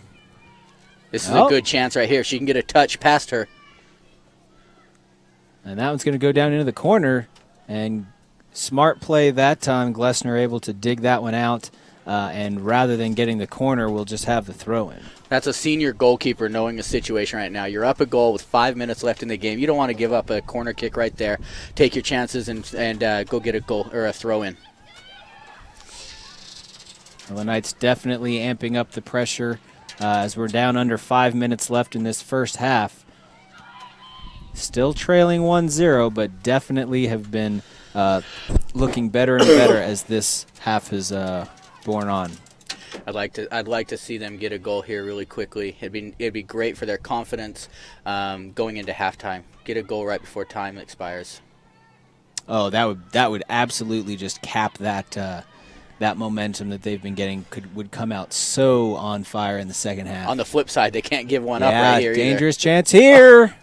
This is a good chance right here. She can get a touch past her.
And that one's going to go down into the corner. And smart play that time. Glessner able to dig that one out. And rather than getting the corner, we'll just have the throw-in. That's
a senior goalkeeper knowing the situation right now. You're up a goal with 5 minutes left in the game. You don't want to give up a corner kick right there. Take your chances and go get a goal or a throw-in.
Well, the Knights definitely amping up the pressure as we're down under 5 minutes left in this first half. Still trailing 1-0, but definitely have been looking better and better as this half has borne on.
I'd like to see them get a goal here really quickly. It'd be great for their confidence going into halftime. Get a goal right before time expires.
Oh, that would absolutely just cap that momentum that they've been getting would come out so on fire in the second half.
On the flip side, they can't give one up right here
dangerous chance here.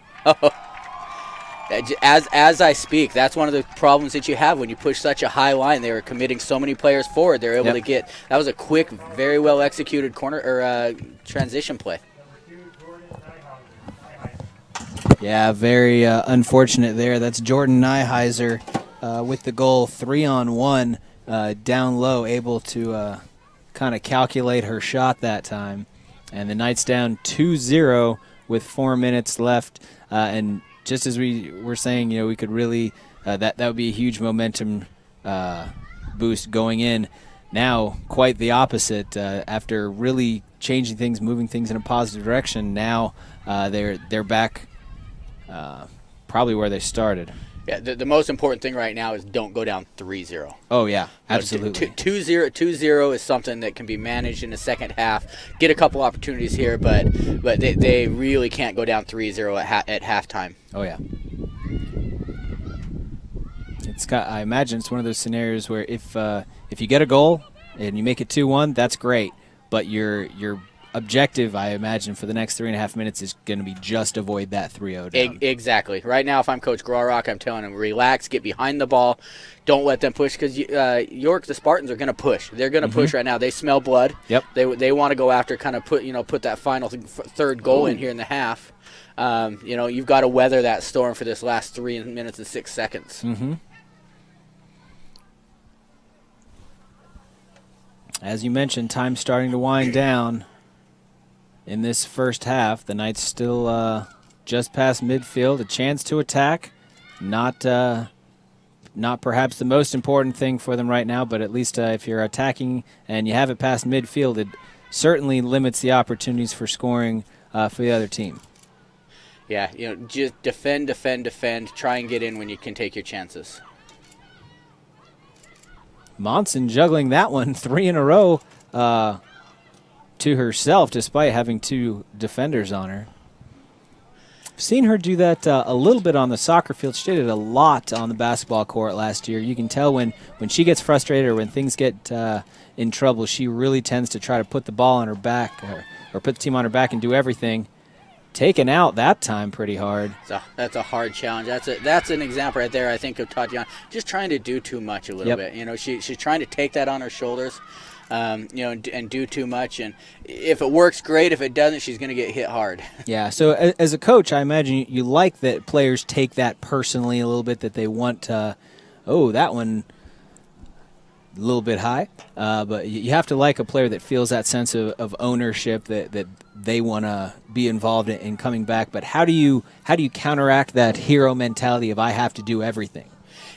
As I speak, that's one of the problems that you have when you push such a high line. They were committing so many players forward. They're able to get – that was a quick, very well executed corner or transition play.
Yeah, very unfortunate there. That's Jordan Nyheiser with the goal, 3-on-1. Down low, able to kind of calculate her shot that time. And the Knights down 2-0 with 4 minutes left. And just as we were saying, we could really that would be a huge momentum boost going in. Now, quite the opposite. After really changing things, moving things in a positive direction, now they're back probably where they started.
Yeah, the most important thing right now is don't go down 3-0.
Oh, yeah, absolutely.
2-0 is something that can be managed in the second half. Get a couple opportunities here, but they really can't go down 3-0 at halftime.
Oh, yeah. I imagine it's one of those scenarios where if you get a goal and you make it 2-1, that's great. But your objective, I imagine, for the next 3.5 minutes is going to be just avoid that 3-0 down.
Exactly. Right now, if I'm Coach Graurock, I'm telling him, relax, get behind the ball. Don't let them push, because York, the Spartans, are going to push. They're going to push right now. They smell blood.
Yep.
They want to go after, kind of put that final third goal in here in the half. You've got to weather that storm for this last 3 minutes and 6 seconds.
Mm-hmm. As you mentioned, time's starting to wind down. In this first half, the Knights still just past midfield, a chance to attack. Not perhaps the most important thing for them right now, but at least if you're attacking and you have it past midfield, it certainly limits the opportunities for scoring for the other team.
Yeah, just defend, try and get in when you can take your chances.
Monson juggling that one 3 in a row. To herself, despite having 2 defenders on her. I've seen her do that a little bit on the soccer field. She did it a lot on the basketball court last year. You can tell when she gets frustrated or when things get in trouble, she really tends to try to put the ball on her back or put the team on her back and do everything. Taken out that time pretty hard.
That's a hard challenge. That's an example right there, I think, of Tatiana just trying to do too much a little bit. She's trying to take that on her shoulders. And do too much. And if it works, great. If it doesn't, she's going to get hit hard.
Yeah, so as a coach, I imagine you like that players take that personally a little bit, that they want that one a little bit high, but you have to like a player that feels that sense of ownership that they want to be involved in coming back. But how do you counteract that hero mentality of I have to do everything?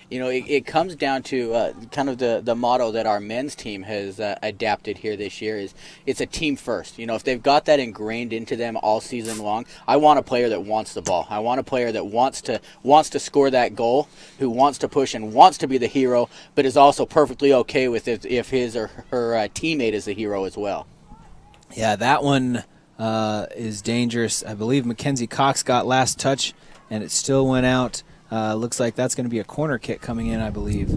You know, it comes down to kind of the motto that our men's team has adapted here this year is it's a team first. You know, if they've got that ingrained into them all season long, I want a player that wants the ball. I want a player that wants to score that goal, who wants to push and wants to be the hero, but is also perfectly okay with it if his or her teammate is the hero as well.
Yeah, that one is dangerous. I believe Mackenzie Cox got last touch, and it still went out. Looks like that's going to be a corner kick coming in, I believe.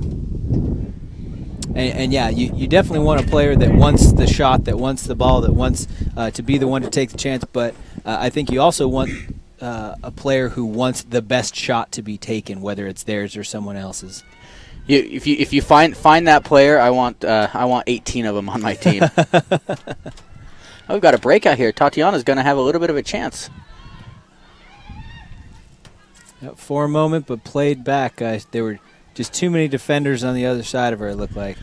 And yeah, you definitely want a player that wants the shot, that wants the ball, that wants to be the one to take the chance. But I think you also want a player who wants the best shot to be taken, whether it's theirs or someone else's.
If you find that player, I want 18 of them on my team. Oh, we've got a breakout here. Tatiana's going to have a little bit of a chance.
For a moment, but played back. There were just too many defenders on the other side of her, it looked like.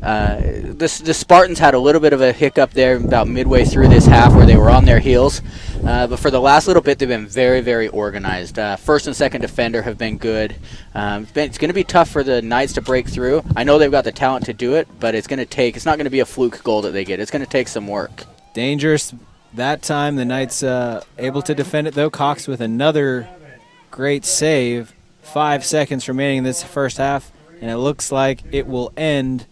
The Spartans had a little bit of a hiccup there about midway through this half where they were on their heels. But for the last little bit, they've been very, very organized. First and second defender have been good. It's going to be tough for the Knights to break through. I know they've got the talent to do it, but it's not going to be a fluke goal that they get. It's going to take some work.
Dangerous that time. The Knights able to defend it, though. Cox with another great save. 5 seconds remaining in this first half, and it looks like it will end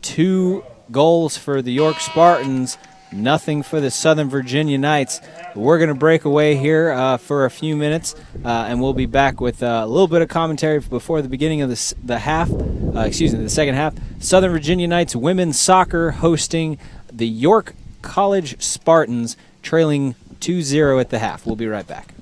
2 goals for the York Spartans, nothing for the Southern Virginia Knights. We're going to break away here for a few minutes, and we'll be back with a little bit of commentary before the beginning of the second half. Southern Virginia Knights women's soccer hosting the York College Spartans, trailing 2-0 at the half. We'll be right back.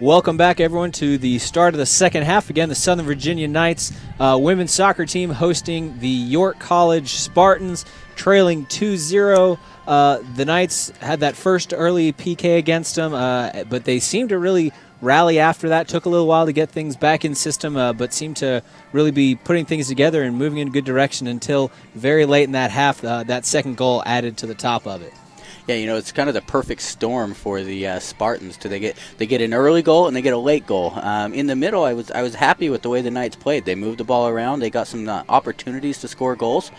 Welcome back, everyone, to the start of the second half. Again, the Southern Virginia Knights women's soccer team hosting the York College Spartans, trailing 2-0. The Knights had that first early PK against them, but they seemed to really rally after that. Took a little while to get things back in system, but seemed to really be putting things together and moving in a good direction until very late in that half, that second goal added to the top of it.
Yeah, it's kind of the perfect storm for the Spartans. They get an early goal and they get a late goal. In the middle, I was happy with the way the Knights played. They moved the ball around. They got some opportunities to score goals.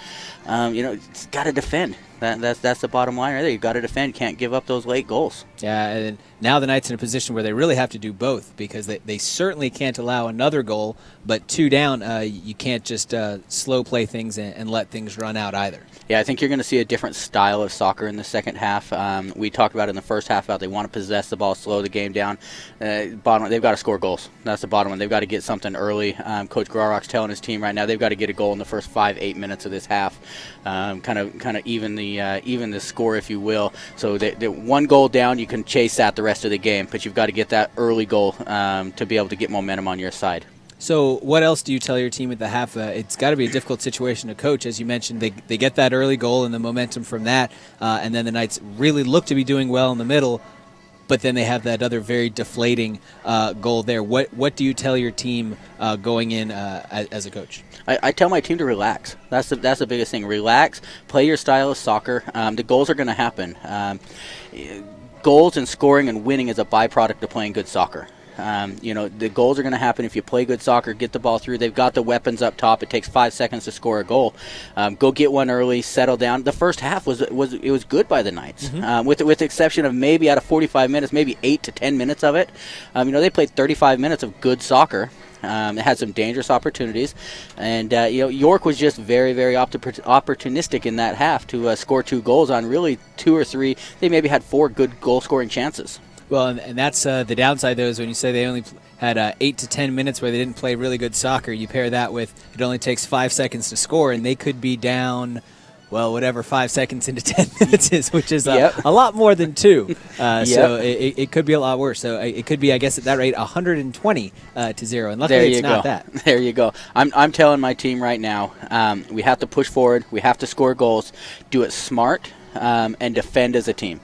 It's got to defend. That's the bottom line right there. You've got to defend. Can't give up those late goals.
Yeah, and now the Knights in a position where they really have to do both, because they certainly can't allow another goal, but 2 down, you can't just slow play things and let things run out either.
Yeah, I think you're going to see a different style of soccer in the second half. We talked about in the first half about they want to possess the ball, slow the game down. Bottom line, they've got to score goals. That's the bottom one. They've got to get something early. Coach Graurock's telling his team right now they've got to get a goal in the first 5-8 minutes of this half, kind of even the score, if you will. So the 1 goal down, you can chase that the rest of the game, but you've got to get that early goal to be able to get momentum on your side.
So what else do you tell your team at the half? It's got to be a difficult situation to coach. As you mentioned, they get that early goal and the momentum from that, and then the Knights really look to be doing well in the middle, but then they have that other very deflating goal there. What do you tell your team going in as a coach?
I tell my team to relax. That's the biggest thing. Relax, play your style of soccer. The goals are going to happen. Goals and scoring and winning is a byproduct of playing good soccer. The goals are going to happen if you play good soccer, get the ball through. They've got the weapons up top. It takes 5 seconds to score a goal. Go get one early, settle down. The first half was good by the Knights, with the exception of maybe out of 45 minutes, maybe 8 to 10 minutes of it. They played 35 minutes of good soccer. It had some dangerous opportunities, and York was just very, very opportunistic in that half to score 2 goals on really 2 or 3. They maybe had 4 good goal-scoring chances.
Well, and that's the downside, though, is when you say they only had 8 to 10 minutes where they didn't play really good soccer. You pair that with it only takes 5 seconds to score, and they could be down, well, whatever 5 seconds into 10 minutes is, which is a lot more than 2. So it could be a lot worse. So it could be, I guess, at that rate, 120 to 0. And luckily it's not that.
There you go. I'm telling my team right now, we have to push forward. We have to score goals, do it smart, and defend as a team.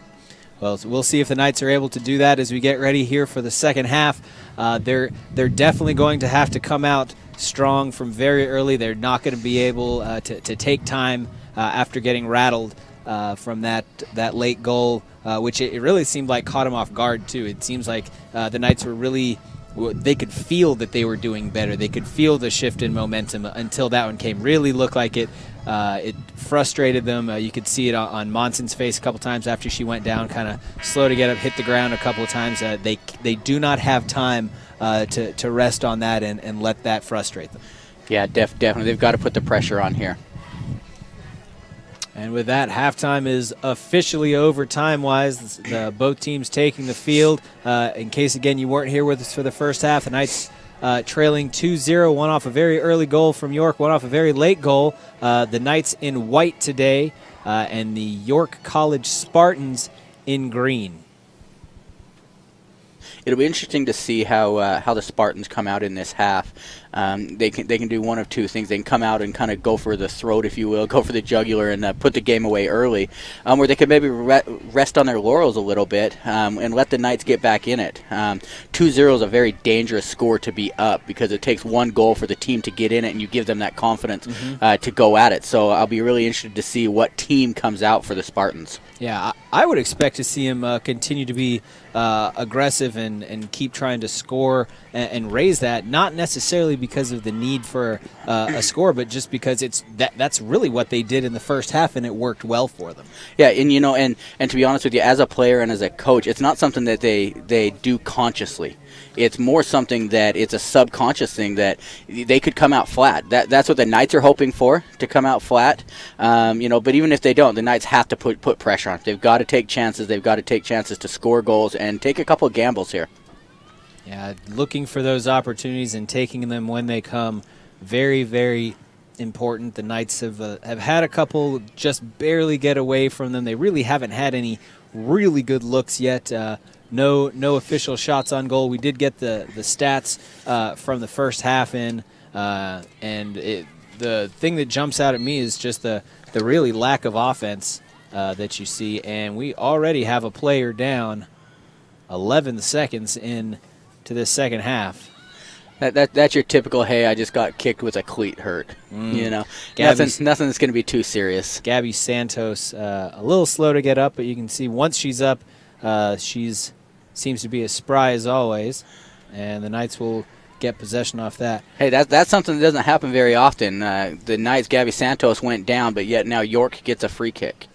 Well, so we'll see if the Knights are able to do that as we get ready here for the second half. They're definitely going to have to come out strong from very early. They're not going to be able to take time after getting rattled from that late goal, which it really seemed like caught them off guard too. It seems like the Knights were really, they could feel that they were doing better. They could feel the shift in momentum until that one came. Really looked like it frustrated them. You could see it on Monson's face a couple times after she went down, kind of slow to get up, hit the ground a couple of times. They do not have time to rest on that and let that frustrate them.
Yeah, definitely. They've got to put the pressure on here.
And with that, halftime is officially over time-wise. Both teams taking the field. In case, again, you weren't here with us for the first half, the Knights trailing 2-0, one off a very early goal from York, one off a very late goal. The Knights in white today, and the York College Spartans in green.
It'll be interesting to see how the Spartans come out in this half. They can do one of two things. They can come out and kind of go for the throat, if you will, go for the jugular and put the game away early, or they could maybe rest on their laurels a little bit and let the Knights get back in it. 2-0 is a very dangerous score to be up because it takes 1 goal for the team to get in it, and you give them that confidence to go at it. So I'll be really interested to see what team comes out for the Spartans.
Yeah, I would expect to see him continue to be aggressive and keep trying to score and raise that, not necessarily because of the need for a score, but just because that's really what they did in the first half, and it worked well for them.
Yeah, and to be honest with you, as a player and as a coach, it's not something that they do consciously. It's more something that it's a subconscious thing that they could come out flat. That's what the Knights are hoping for, to come out flat. But even if they don't, the Knights have to put pressure on. They've got to take chances. They've got to take chances to score goals and take a couple of gambles here.
Yeah, looking for those opportunities and taking them when they come, very, very important. The Knights have had a couple just barely get away from them. They really haven't had any really good looks yet. no official shots on goal. We did get the stats from the first half in, and the thing that jumps out at me is just the really lack of offense that you see, and we already have a player down 11 seconds in to this second half.
That's your typical, hey, I just got kicked with a cleat hurt. Nothing that's going to be too serious.
Gabby Santos, a little slow to get up, but you can see once she's up, she's seems to be as spry as always, and the Knights will get possession off that.
Hey, that's something that doesn't happen very often. The Knights, Gabby Santos went down, but yet now York gets a free kick.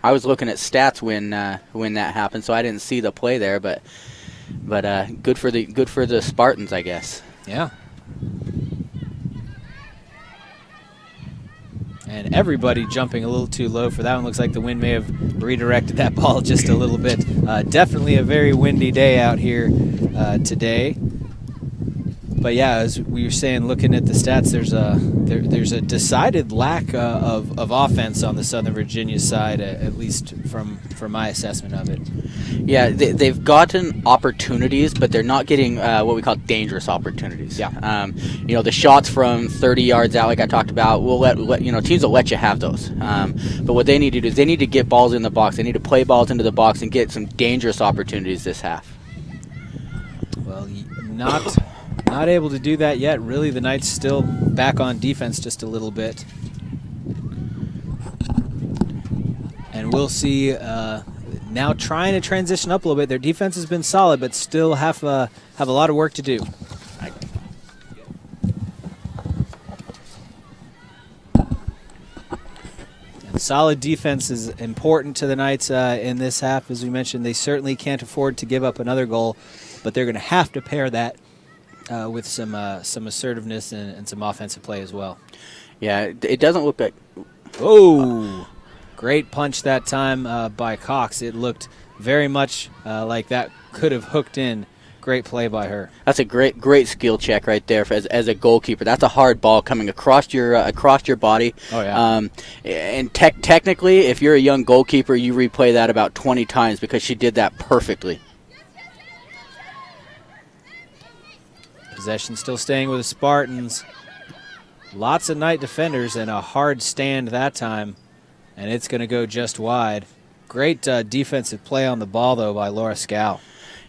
I was looking at stats when that happened, so I didn't see the play there, but good for the Spartans, I guess.
Yeah. And everybody jumping a little too low for that one. Looks like the wind may have redirected that ball just a little bit. Definitely a very windy day out here today. But yeah, as we were saying, looking at the stats, there's a decided lack of offense on the Southern Virginia side, at least from my assessment of it.
Yeah, they've gotten opportunities, but they're not getting what we call dangerous opportunities.
Yeah.
The shots from 30 yards out, like I talked about, will let teams will let you have those. But what they need to do is they need to get balls in the box. They need to play balls into the box and get some dangerous opportunities this half.
Well, not able to do that yet. Really, the Knights still back on defense just a little bit. And we'll see now trying to transition up a little bit. Their defense has been solid, but still have a lot of work to do. And solid defense is important to the Knights in this half. As we mentioned, they certainly can't afford to give up another goal, but they're going to have to pair that with some assertiveness and some offensive play as well.
Yeah, it doesn't look like...
Oh, great punch that time by Cox. It looked very much like that could have hooked in. Great play by her.
That's a great skill check right there as a goalkeeper. That's a hard ball coming across your body.
Oh, yeah.
And technically, if you're a young goalkeeper, you replay that about 20 times because she did that perfectly.
Possession still staying with the Spartans. Lots of Knight defenders and a hard stand that time, and it's going to go just wide. Great defensive play on the ball, though, by Laura Scow.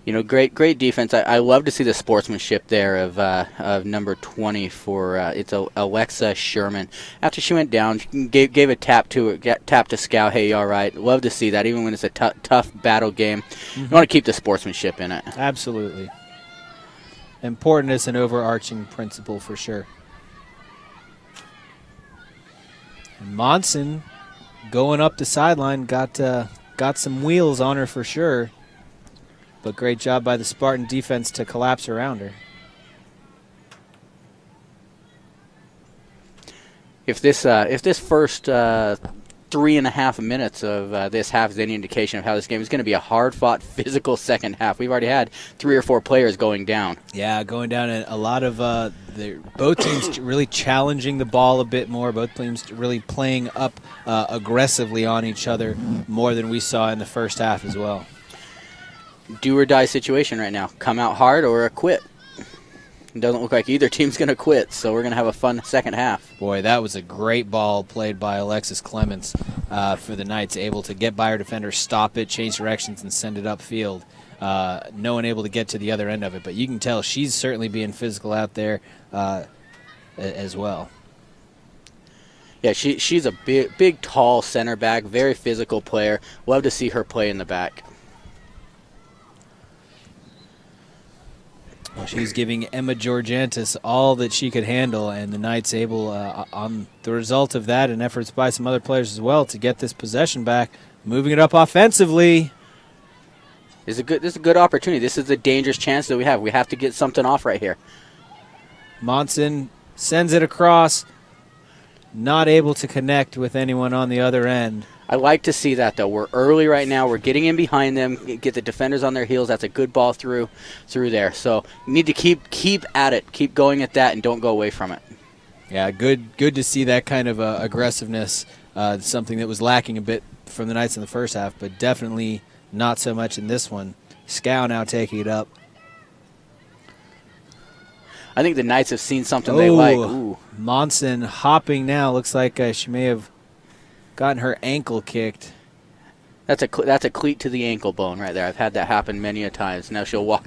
Great defense. I love to see the sportsmanship there of number 20 for it's Alexa Sherman. After she went down, she gave a tap to Scow. Hey, all right. Love to see that, even when it's a tough battle game. You want to keep the sportsmanship in it.
Absolutely. Important as an overarching principle for sure. And Monson going up the sideline got some wheels on her for sure, but great job by the Spartan defense to collapse around her.
If this first 3.5 minutes of this half is any indication of how this game is going to be a hard-fought, physical second half. We've already had 3 or 4 players going down.
Yeah, going down, and a lot of both teams really challenging the ball a bit more. Both teams really playing up aggressively on each other more than we saw in the first half as well.
Do or die situation right now. Come out hard or quit. It doesn't look like either team's going to quit, so we're going to have a fun second half.
Boy, that was a great ball played by Alexis Clements for the Knights, able to get by her defender, stop it, change directions, and send it upfield. No one able to get to the other end of it, but you can tell she's certainly being physical out there as well.
Yeah, she's a big, tall center back, very physical player. Love to see her play in the back.
Well, she's giving Emma Georgantis all that she could handle, and the Knights able, on the result of that and efforts by some other players as well, to get this possession back, moving it up offensively.
This is a good opportunity. This is a dangerous chance that we have. We have to get something off right here.
Monson sends it across, not able to connect with anyone on the other end.
I like to see that, though. We're early right now. We're getting in behind them, get the defenders on their heels. That's a good ball through there. So you need to keep at it, keep going at that, and don't go away from it.
Yeah, good to see that kind of aggressiveness, something that was lacking a bit from the Knights in the first half, but definitely not so much in this one. Scow now taking it up.
I think the Knights have seen something they like. Ooh.
Monson hopping now. Looks like she may have gotten her ankle kicked.
That's a cleat to the ankle bone right there. I've had that happen many a times. Now she'll walk.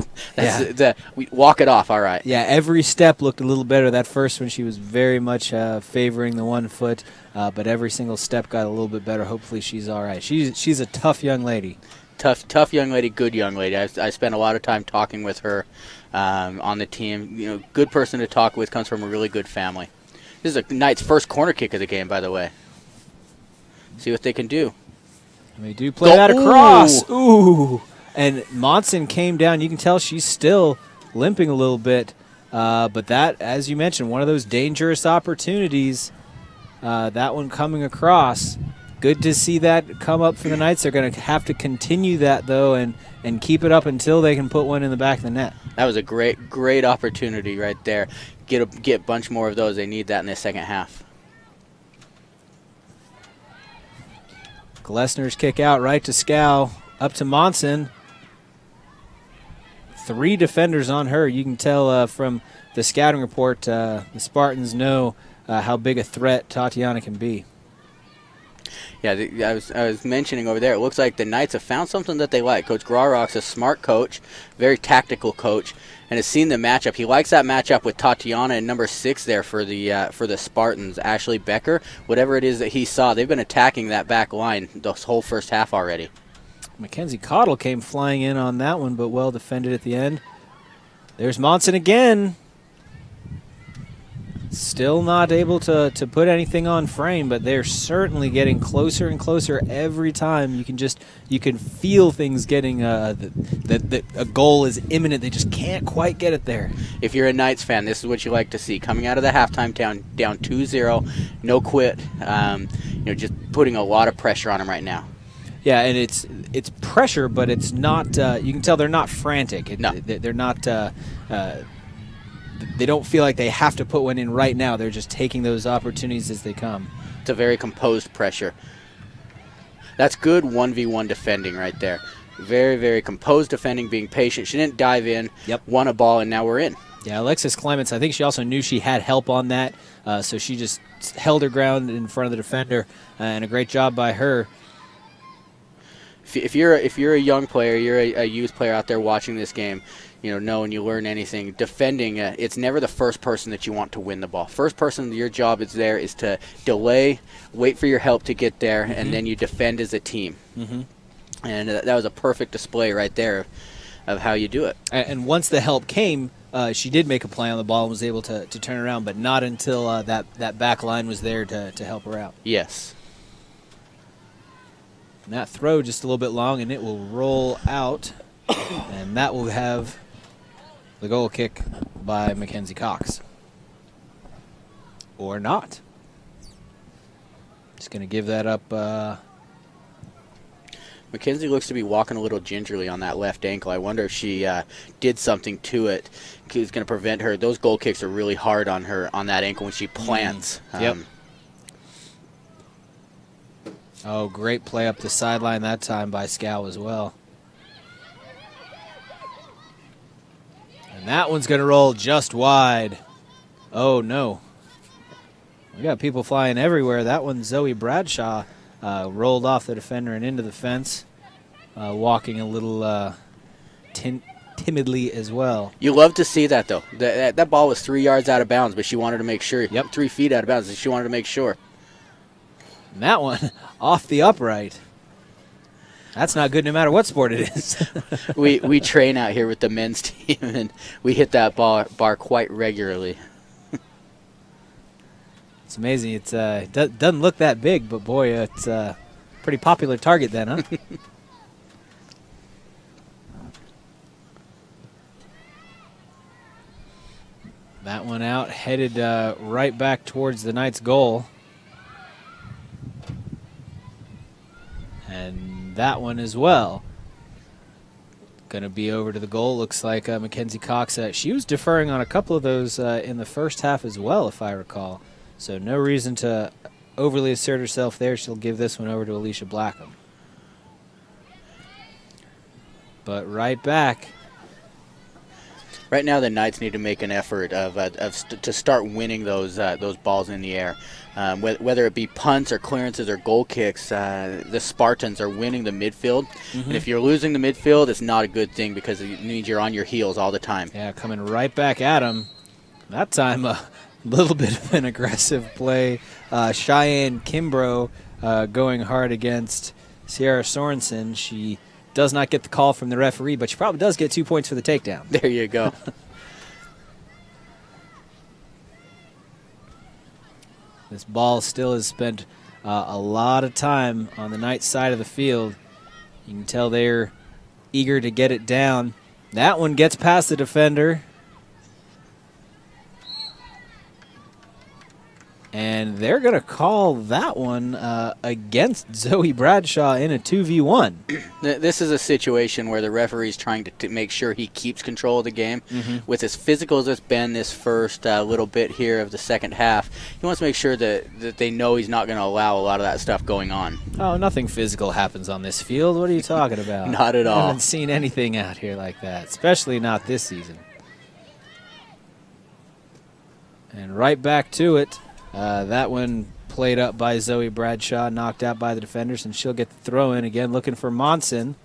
We walk it off. All right.
Yeah, every step looked a little better. That first one, she was very much favoring the 1 foot, but every single step got a little bit better. Hopefully, she's all right. She's a tough young lady.
Tough young lady, good young lady. I spent a lot of time talking with her on the team. Good person to talk with. Comes from a really good family. This is a Knights' first corner kick of the game, by the way. See what they can do.
And they do play that across. Ooh. And Monson came down. You can tell she's still limping a little bit. But that, as you mentioned, one of those dangerous opportunities. That one coming across. Good to see that come up for the Knights. They're going to have to continue that, though, and keep it up until they can put one in the back of the net.
That was a great opportunity right there. Get a bunch more of those. They need that in the second half.
Glessner's kick out right to Scow. Up to Monson. 3 defenders on her. You can tell from the scouting report, the Spartans know how big a threat Tatiana can be.
Yeah, I was mentioning over there, it looks like the Knights have found something that they like. Coach Graurock's a smart coach, very tactical coach, and has seen the matchup. He likes that matchup with Tatiana and number 6 there for the Spartans, Ashley Becker. Whatever it is that he saw, they've been attacking that back line the whole first half already.
Mackenzie Cottle came flying in on that one, but well defended at the end. There's Monson again. Still not able to put anything on frame, but they're certainly getting closer and closer every time. You can feel things getting that a goal is imminent. They just can't quite get it there.
If you're a Knights fan, this is what you like to see. Coming out of the halftime down 2-0, no quit. Just putting a lot of pressure on them right now.
Yeah, and it's pressure, but it's not. You can tell they're not frantic.
No.
They're not. They don't feel like they have to put one in right now. They're just taking those opportunities as they come.
It's a very composed pressure. That's good 1v1 defending right there. Very, very composed defending, being patient. She didn't dive in, won a ball, and now we're in.
Yeah, Alexis Clements, I think she also knew she had help on that, so she just held her ground in front of the defender, and a great job by her.
If you're a young player, you're a youth player out there watching this game, know and you learn anything, defending, it's never the first person that you want to win the ball. First person, your job is to delay, wait for your help to get there, and then you defend as a team. And that was a perfect display right there of how you do it.
And once the help came, she did make a play on the ball and was able to turn around, but not until that back line was there to help her out.
Yes.
And that throw just a little bit long, and it will roll out, and that will have the goal kick by Mackenzie Cox. Or not. Just going to give that up.
Mackenzie looks to be walking a little gingerly on that left ankle. I wonder if she did something to it. It's going to prevent her. Those goal kicks are really hard on her on that ankle when she plants.
Yep. Oh, great play up the sideline that time by Scow as well. And that one's going to roll just wide. Oh, no. We got people flying everywhere. That one, Zoe Bradshaw, rolled off the defender and into the fence, walking a little timidly as well.
You love to see that, though. That ball was 3 yards out of bounds, but she wanted to make sure.
Yep.
3 feet out of bounds, and she wanted to make sure.
And that one off the upright. That's not good no matter what sport it is.
we train out here with the men's team, and we hit that bar quite regularly.
It's amazing. It doesn't look that big, but boy, it's a pretty popular target then, huh? That one out, headed right back towards the Knights' goal. And that one as well. Going to be over to the goal. Looks like Mackenzie Cox. She was deferring on a couple of those in the first half as well, if I recall. So no reason to overly assert herself there. She'll give this one over to Alicia Blackham. but right back.
Right now, the Knights need to make an effort to start winning those balls in the air. Whether it be punts or clearances or goal kicks, the Spartans are winning the midfield. And if you're losing the midfield, it's not a good thing because it means you're on your heels all the time.
Yeah, coming right back at him. That time, a little bit of an aggressive play. Cheyenne Kimbrough going hard against Sierra Sorensen. She does not get the call from the referee, but she probably does get 2 points for the takedown.
There you go.
This ball still has spent a lot of time on the Knights side of the field. You can tell they're eager to get it down. That one gets past the defender. And they're going to call that one against Zoe Bradshaw in a 2v1.
This is a situation where the referee's trying to make sure he keeps control of the game. With as physical as it's been this first little bit here of the second half, he wants to make sure that they know he's not going to allow a lot of that stuff going on.
Oh, nothing physical happens on this field. What are you talking about?
Not at all.
I haven't seen anything out here like that, especially not this season. And right back to it. That one played up by Zoe Bradshaw, knocked out by the defenders, and she'll get the throw in again, looking for Monson.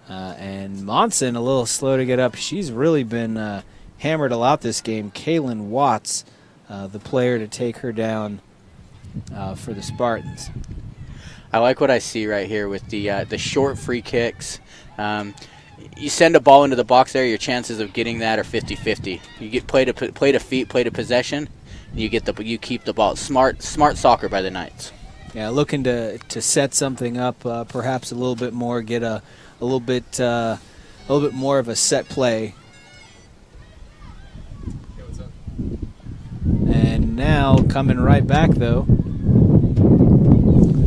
And Monson a little slow to get up. She's really been hammered a lot this game. Kaylin Watts, the player to take her down for the Spartans.
I like what I see right here with the short free kicks. You send a ball into the box there, your chances of getting that are 50-50. You get play to feet, play to possession. You keep the ball. Smart soccer by the Knights.
Yeah, looking to set something up, perhaps a little bit more, get a little bit more of a set play. And now coming right back though.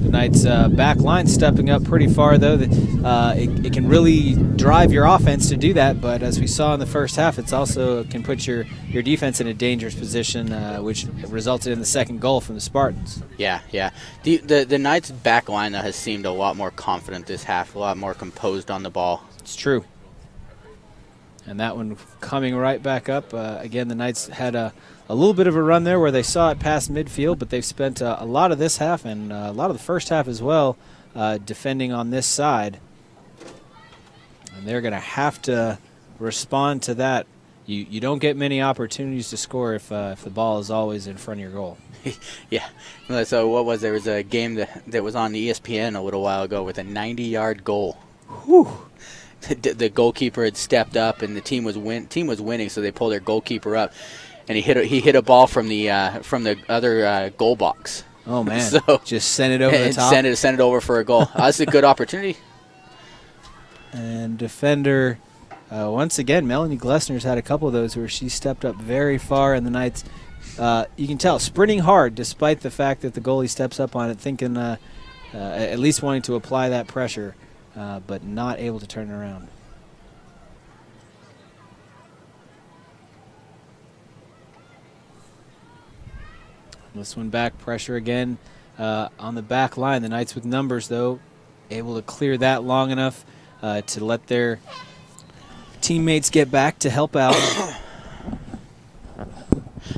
The Knights back line stepping up pretty far though. It can really drive your offense to do that, but as we saw in the first half, it's also can put your defense in a dangerous position, which resulted in the second goal from the Spartans.
Yeah. The Knights back line though has seemed a lot more confident this half, a lot more composed on the ball.
It's true. And that one coming right back up. Again, the Knights had a little bit of a run there where they saw it past midfield, but they've spent a lot of this half and a lot of the first half as well defending on this side. And they're going to have to respond to that. You don't get many opportunities to score if the ball is always in front of your goal.
Yeah. So there was a game that was on ESPN a little while ago with a 90-yard goal.
Whew.
The goalkeeper had stepped up and the team was winning, so they pulled their goalkeeper up. And he hit a ball from the other goal box.
Oh man!
So
just send it over the top.
Send it over for a goal. That's a good opportunity.
And defender, once again, Melanie Glessner's had a couple of those where she stepped up very far, and the Knights, you can tell, sprinting hard despite the fact that the goalie steps up on it, thinking at least wanting to apply that pressure, but not able to turn it around. This one back, pressure again on the back line. The Knights with numbers, though, able to clear that long enough to let their teammates get back to help out.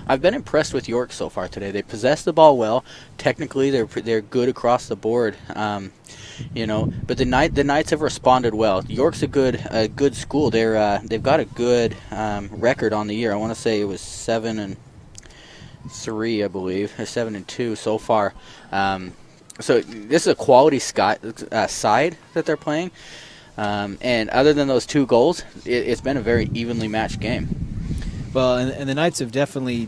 I've been impressed with York so far today. They possess the ball well. Technically, they're good across the board. But the Knights have responded well. York's a good school. They've got a good record on the year. I want to say it was 7-3, I believe, or 7-2 so far. So this is a quality side that they're playing. And other than those two goals, it's been a very evenly matched game.
Well, and the Knights have definitely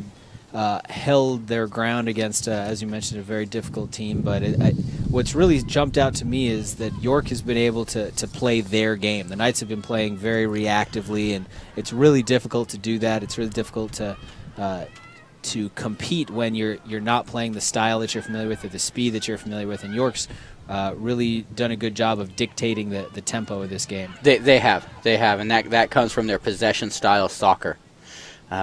held their ground against, as you mentioned, a very difficult team. But what's really jumped out to me is that York has been able to play their game. The Knights have been playing very reactively, and it's really difficult to do that. It's really difficult to compete when you're not playing the style that you're familiar with or the speed that you're familiar with. And York's really done a good job of dictating the tempo of this game.
They have, and that comes from their possession style soccer.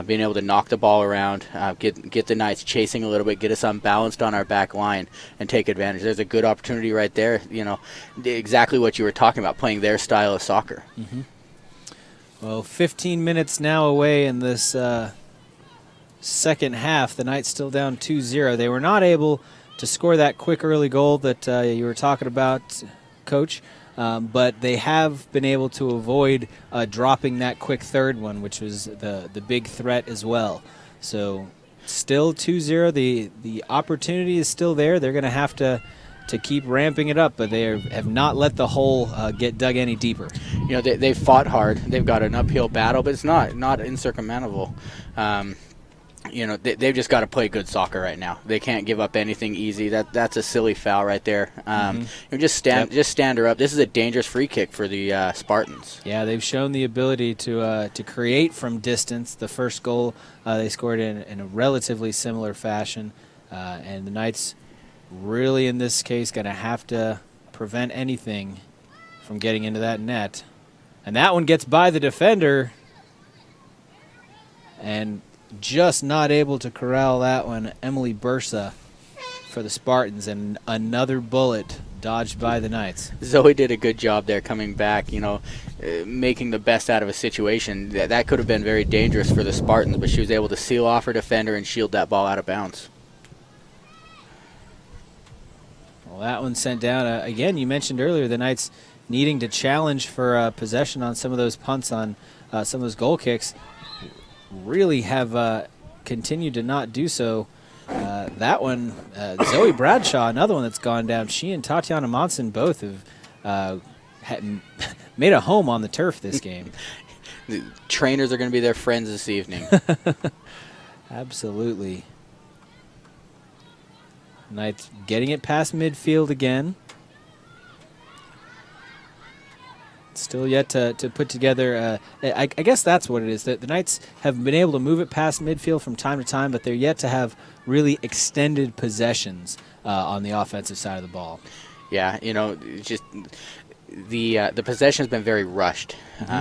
being able to knock the ball around, get the Knights chasing a little bit, get us unbalanced on our back line, and take advantage. There's a good opportunity right there. Exactly what you were talking about, playing their style of soccer.
Mm-hmm. Well, 15 minutes now away in this second half. The Knights still down 2-0. They were not able to score that quick early goal that you were talking about, Coach. But they have been able to avoid dropping that quick third one, which was the big threat as well. So still 2-0. The opportunity is still there. They're going to have to keep ramping it up, but they have not let the hole get dug any deeper.
They've fought hard. They've got an uphill battle, but it's not insurmountable. They've just got to play good soccer right now. They can't give up anything easy. That's a silly foul right there. Just stand her up. This is a dangerous free kick for the Spartans.
Yeah, they've shown the ability to create from distance. The first goal they scored in a relatively similar fashion, and the Knights really in this case going to have to prevent anything from getting into that net. And that one gets by the defender, and just not able to corral that one, Emily Bursa for the Spartans, and another bullet dodged by the Knights.
Zoe did a good job there coming back, making the best out of a situation. That could have been very dangerous for the Spartans, but she was able to seal off her defender and shield that ball out of bounds.
Well, that one sent down. Again, you mentioned earlier the Knights needing to challenge for possession on some of those punts, on some of those goal kicks. Really have continued to not do so. That one, Zoe Bradshaw, another one that's gone down. She and Tatiana Monson both have made a home on the turf this game.
The trainers are going to be their friends this evening.
Absolutely. Knights getting it past midfield again. Still yet to put together, I guess that's what it is. The Knights have been able to move it past midfield from time to time, but they're yet to have really extended possessions on the offensive side of the ball.
Yeah, just the possession has been very rushed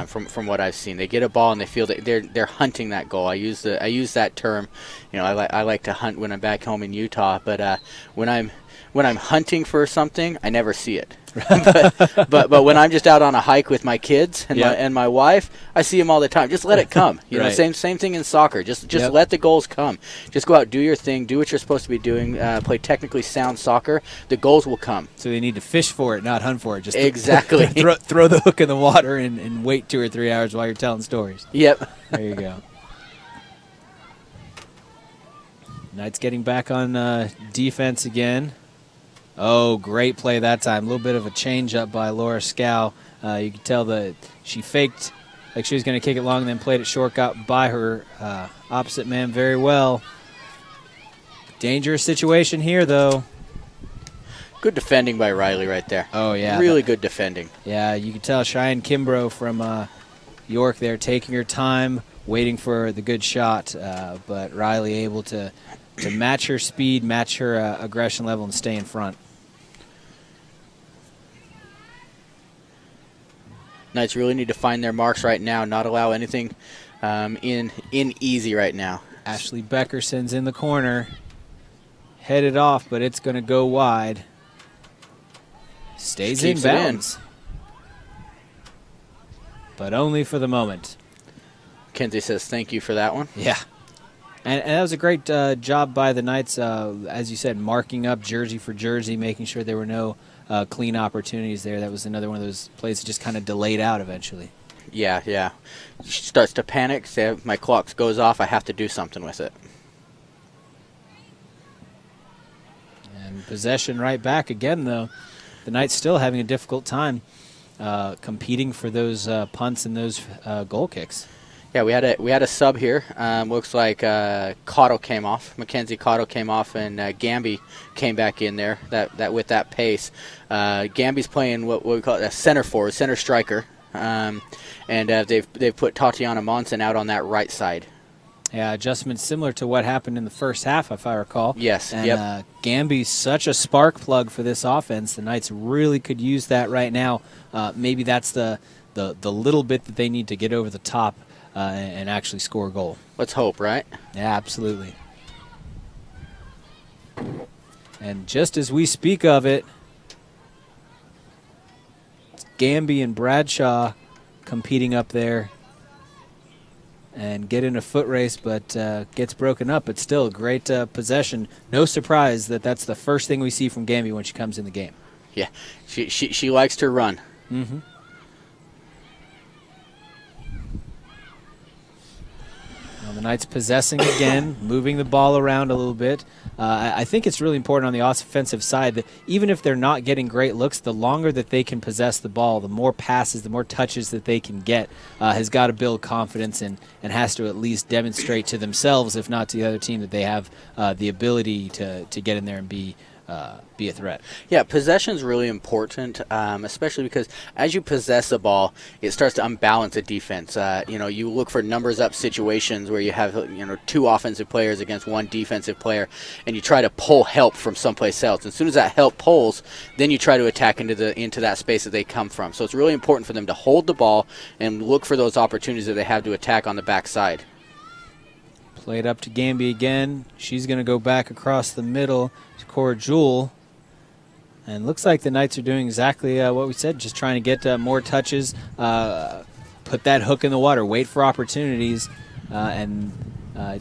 from what I've seen. They get a ball and they feel that they're hunting that goal. I use that term. I like to hunt when I'm back home in Utah, but when I'm hunting for something, I never see it. but when I'm just out on a hike with my kids and my wife, I see them all the time. Just let it come.
Right.
Same thing in soccer. Just let the goals come. Just go out, do your thing, do what you're supposed to be doing. Play technically sound soccer. The goals will come.
So they need to fish for it, not hunt for it. Just
exactly.
throw the hook in the water and wait 2 or 3 hours while you're telling stories.
Yep.
There you go. Knights getting back on defense again. Oh, great play that time. A little bit of a change-up by Laura Scow. You could tell that she faked like she was going to kick it long and then played it short, got by her opposite man very well. Dangerous situation here, though.
Good defending by Riley right there.
Oh, yeah.
Really good defending.
Yeah, you can tell Cheyenne Kimbrough from York there taking her time, waiting for the good shot, but Riley able to match her speed, match her aggression level, and stay in front.
Knights really need to find their marks right now, not allow anything in easy right now.
Ashley Beckerson's in the corner. Headed off, but it's going to go wide. Stays in bounds. But only for the moment.
Kenzie says thank you for that one.
Yeah. And that was a great job by the Knights, as you said, marking up jersey for jersey, making sure there were no clean opportunities there. That was another one of those plays that just kind of delayed out eventually.
Yeah. She starts to panic, say, my clock goes off, I have to do something with it.
And possession right back again, though. The Knights still having a difficult time competing for those punts and those goal kicks.
Yeah, we had a sub here. Looks like Cotto came off. Mackenzie Cotto came off, and Gamby came back in there. That with that pace, Gamby's playing what we call a center forward, center striker, and they've put Tatiana Monson out on that right side.
Yeah, adjustment similar to what happened in the first half, if I recall.
Yes.
And
yep.
Gamby's such a spark plug for this offense. The Knights really could use that right now. Maybe that's the little bit that they need to get over the top and actually score a goal.
Let's hope, right?
Yeah, absolutely. And just as we speak of it, it's Gamby and Bradshaw competing up there and get in a foot race, but gets broken up. But still, great possession. No surprise that that's the first thing we see from Gamby when she comes in the game.
Yeah, she likes to run.
Mm-hmm. Well, the Knights possessing again, moving the ball around a little bit. I think it's really important on the offensive side that even if they're not getting great looks, the longer that they can possess the ball, the more passes, the more touches that they can get, has got to build confidence and has to at least demonstrate to themselves, if not to the other team, that they have the ability to get in there and be a threat.
Yeah, possession is really important, especially because as you possess the ball, it starts to unbalance the defense. You look for numbers up situations where you have two offensive players against one defensive player, and you try to pull help from someplace else. As soon as that help pulls, then you try to attack into that space that they come from. So it's really important for them to hold the ball and look for those opportunities that they have to attack on the backside.
Played up to Gamby again. She's going to go back across the middle to Cora Jewell. And looks like the Knights are doing exactly what we said, just trying to get more touches, put that hook in the water, wait for opportunities, and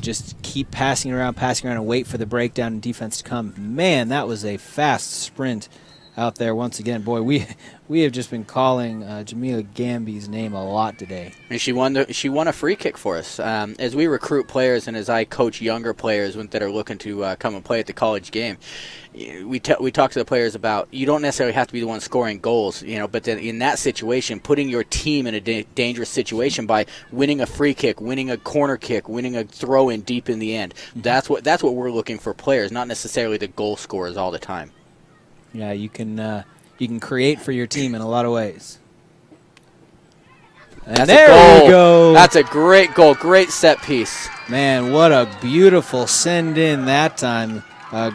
just keep passing around and wait for the breakdown and defense to come. Man, that was a fast sprint out there once again. Boy, we have just been calling Jamila Gamby's name a lot today.
And she won a free kick for us. As we recruit players and as I coach younger players that are looking to come and play at the college game, we talk to the players about you don't necessarily have to be the one scoring goals, but then in that situation, putting your team in a dangerous situation by winning a free kick, winning a corner kick, winning a throw in deep in the end. That's what we're looking for players, not necessarily the goal scorers all the time.
Yeah, you can create for your team in a lot of ways. And there we go.
That's a great goal, great set piece.
Man, what a beautiful send in that time.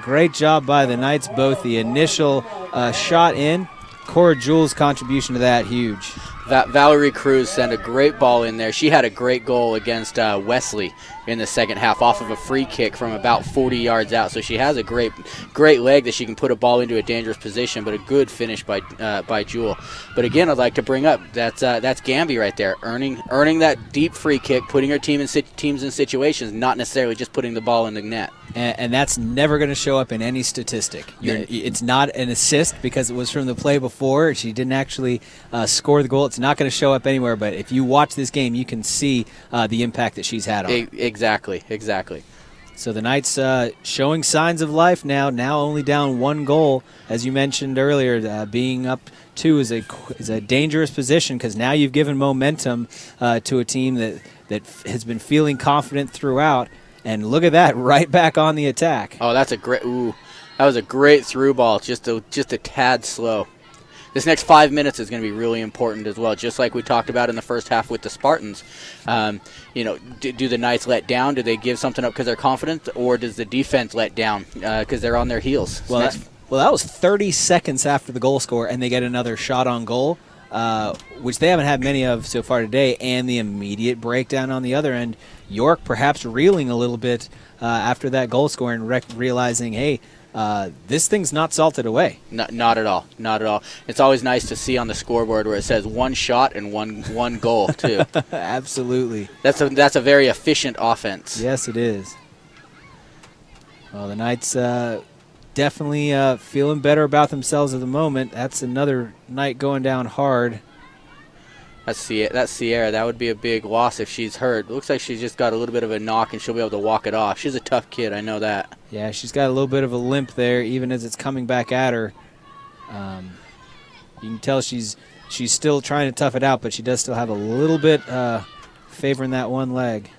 Great job by the Knights, both the initial shot in, Cora Jewell's contribution to that, huge.
Valerie Cruz sent a great ball in there. She had a great goal against Wesley in the second half off of a free kick from about 40 yards out. So she has a great leg that she can put a ball into a dangerous position, but a good finish by Jewell. But again, I'd like to bring up that's Gamby right there, earning that deep free kick, putting her teams in situations, not necessarily just putting the ball in the net.
And that's never going to show up in any statistic. It's not an assist because it was from the play before. She didn't actually score the goal. It's not going to show up anywhere. But if you watch this game, you can see the impact that she's had on it.
Exactly.
So the Knights showing signs of life now only down one goal. As you mentioned earlier, being up two is a dangerous position because now you've given momentum to a team that has been feeling confident throughout. And look at that, right back on the attack.
Oh, that was a great through ball, just a tad slow. This next 5 minutes is going to be really important as well, just like we talked about in the first half with the Spartans. Do the Knights let down? Do they give something up because they're confident, or does the defense let down because they're on their heels?
Well, that was 30 seconds after the goal score, and they get another shot on goal, which they haven't had many of so far today, and the immediate breakdown on the other end. York perhaps reeling a little bit after that goal score and realizing, hey, this thing's not salted away.
Not at all. It's always nice to see on the scoreboard where it says one shot and one goal too.
Absolutely.
That's a very efficient offense.
Yes, it is. Well, the Knights definitely feeling better about themselves at the moment. That's another Knight going down hard.
That's Sierra. That would be a big loss if she's hurt. Looks like she's just got a little bit of a knock and she'll be able to walk it off. She's a tough kid, I know that.
Yeah, she's got a little bit of a limp there, even as it's coming back at her. You can tell she's still trying to tough it out, but she does still have a little bit favoring that one leg.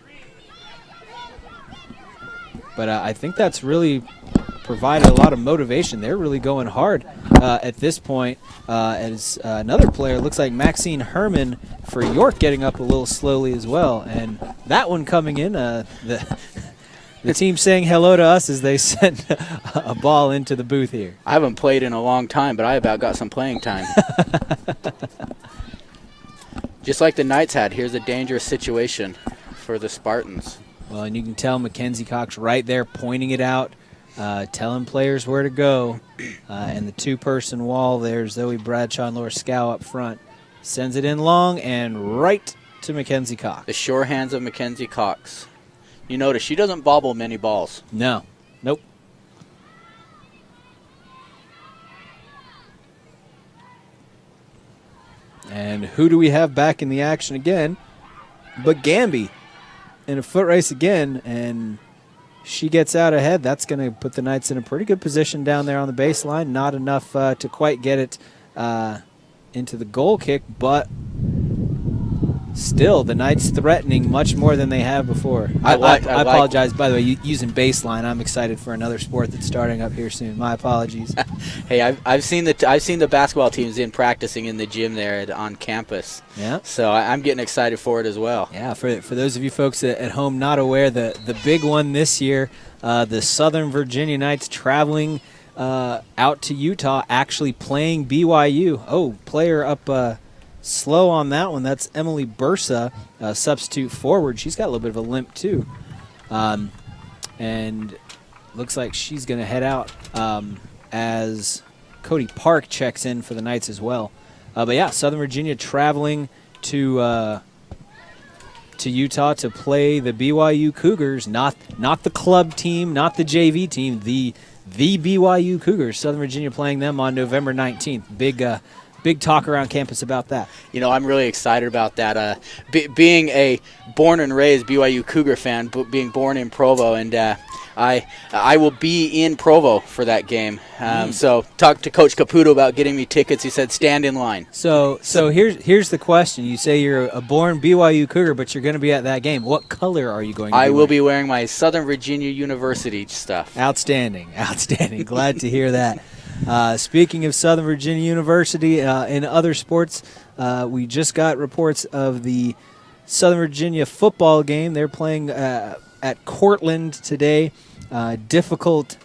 But I think that's really provided a lot of motivation. They're really going hard at this point. As another player, looks like Maxine Herman for York, getting up a little slowly as well. And that one coming in, the team saying hello to us as they send a ball into the booth here.
I haven't played in a long time, but I about got some playing time. Just like the Knights had, here's a dangerous situation. for the Spartans.
Well, and you can tell Mackenzie Cox right there pointing it out, telling players where to go. And the two-person wall there, Zoe Bradshaw and Laura Scow up front. Sends it in long and right to Mackenzie Cox.
The sure hands of Mackenzie Cox. You notice she doesn't bobble many balls.
No. Nope. And who do we have back in the action again but Gamby in a foot race again, and she gets out ahead. That's going to put the Knights in a pretty good position down there on the baseline. Not enough to quite get it into the goal kick, but still the Knights threatening much more than they have before. I apologize, by the way, using baseline. I'm excited for another sport that's starting up here soon. My apologies.
Hey, I've seen the basketball teams practicing in the gym there on campus.
Yeah.
So I'm getting excited for it as well.
Yeah, for those of you folks at home not aware, the big one this year, the Southern Virginia Knights traveling out to Utah, actually playing BYU. Oh, player up slow on that one. That's Emily Bursa, substitute forward. She's got a little bit of a limp too, and looks like she's going to head out as Cody Park checks in for the Knights as well. But yeah, Southern Virginia traveling to Utah to play the BYU Cougars, not the club team, not the JV team, the BYU Cougars. Southern Virginia playing them on November 19th. Big talk around campus about that.
You know, I'm really excited about that. Being a born and raised BYU Cougar fan, being born in Provo, and I will be in Provo for that game. So talked to Coach Caputo about getting me tickets. He said stand in line.
So here's the question. You say you're a born BYU Cougar, but you're going to be at that game. What color are you going to be
I will
wearing?
be wearing my Southern Virginia University stuff.
Outstanding. Glad to hear that. Speaking of Southern Virginia University, in other sports, we just got reports of the Southern Virginia football game. They're playing at Cortland today. Difficult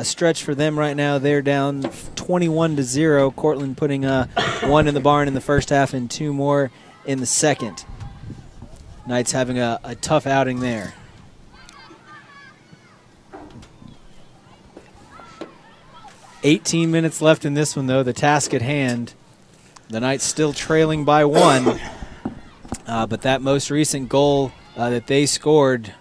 stretch for them right now. They're down 21-0. Cortland putting one in the barn in the first half and two more in the second. Knights having a tough outing there. 18 minutes left in this one, though. The task at hand. The Knights still trailing by one. But that most recent goal that they scored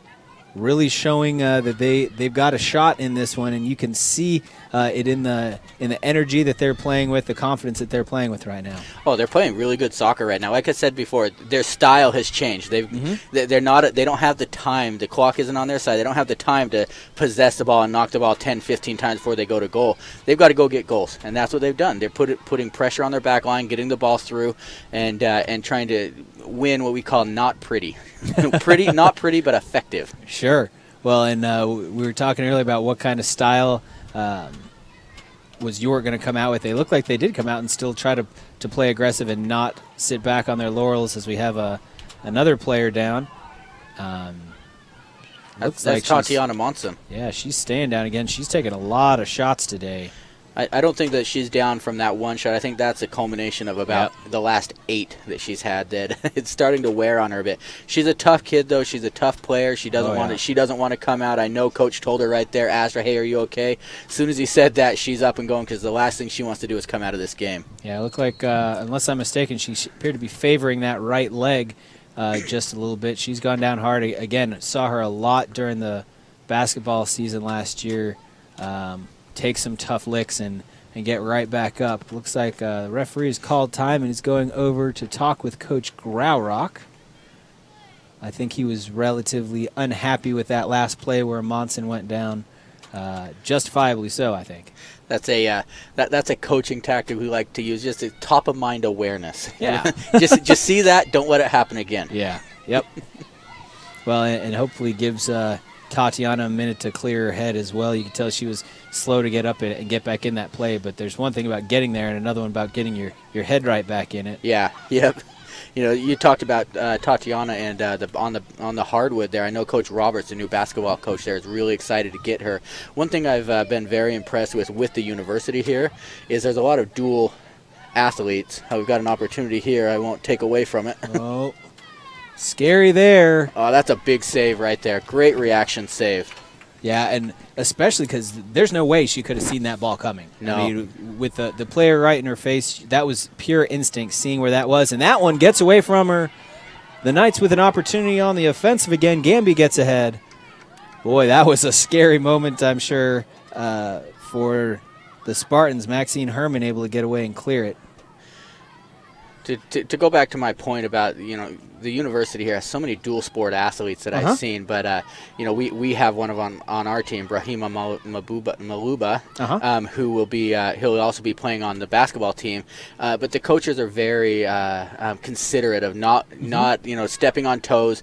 really showing that they've got a shot in this one, and you can see it in the energy that they're playing with, the confidence that they're playing with right now.
Oh, they're playing really good soccer right now. Like I said before, their style has changed. They don't have the time. The clock isn't on their side. They don't have the time to possess the ball and knock the ball 10, 15 times before they go to goal. They've got to go get goals, and that's what they've done. They're putting pressure on their back line, getting the ball through, and trying to win what we call not pretty. Not pretty, but effective.
Sure. Well, and we were talking earlier about what kind of style was York going to come out with. They look like they did come out and still try to play aggressive and not sit back on their laurels as we have another player down.
That's Tatiana Monson.
Yeah, she's staying down again. She's taking a lot of shots today.
I don't think that she's down from that one shot. I think that's a culmination of about the last 8 that she's had. That it's starting to wear on her a bit. She's a tough kid, though. She's a tough player. She doesn't want to. She doesn't want to come out. I know Coach told her right there, asked her, "Hey, are you okay?" As soon as he said that, she's up and going because the last thing she wants to do is come out of this game.
Yeah, it looked like, unless I'm mistaken, she appeared to be favoring that right leg just a little bit. She's gone down hard again. Saw her a lot during the basketball season last year. Take some tough licks and get right back up. Looks like the referee has called time and is going over to talk with Coach Graurock. I think he was relatively unhappy with that last play where Monson went down. Justifiably so, I think.
That's a coaching tactic we like to use, just a top-of-mind awareness.
Yeah.
just see that, don't let it happen again.
Yeah, yep. Well, and hopefully gives Tatiana a minute to clear her head as well. You can tell she was slow to get up and get back in that play, but there's one thing about getting there and another one about getting your head right back in it.
Yeah, yep. You know, you talked about Tatiana and on the hardwood there. I know Coach Roberts, the new basketball coach there, is really excited to get her. One thing I've been very impressed with the university here is there's a lot of dual athletes. We've got an opportunity here. I won't take away from it.
Oh, Scary there.
Oh, that's a big save right there. Great reaction save.
Yeah, and especially because there's no way she could have seen that ball coming.
No.
I mean, with the player right in her face, that was pure instinct, seeing where that was. And that one gets away from her. The Knights with an opportunity on the offensive again. Gamby gets ahead. Boy, that was a scary moment, I'm sure, for the Spartans. Maxine Herman able to get away and clear it.
To go back to my point about, the university here has so many dual sport athletes that I've seen, but we have one on our team, Brahima Maluba, who will be he'll also be playing on the basketball team. But the coaches are very considerate of not stepping on toes.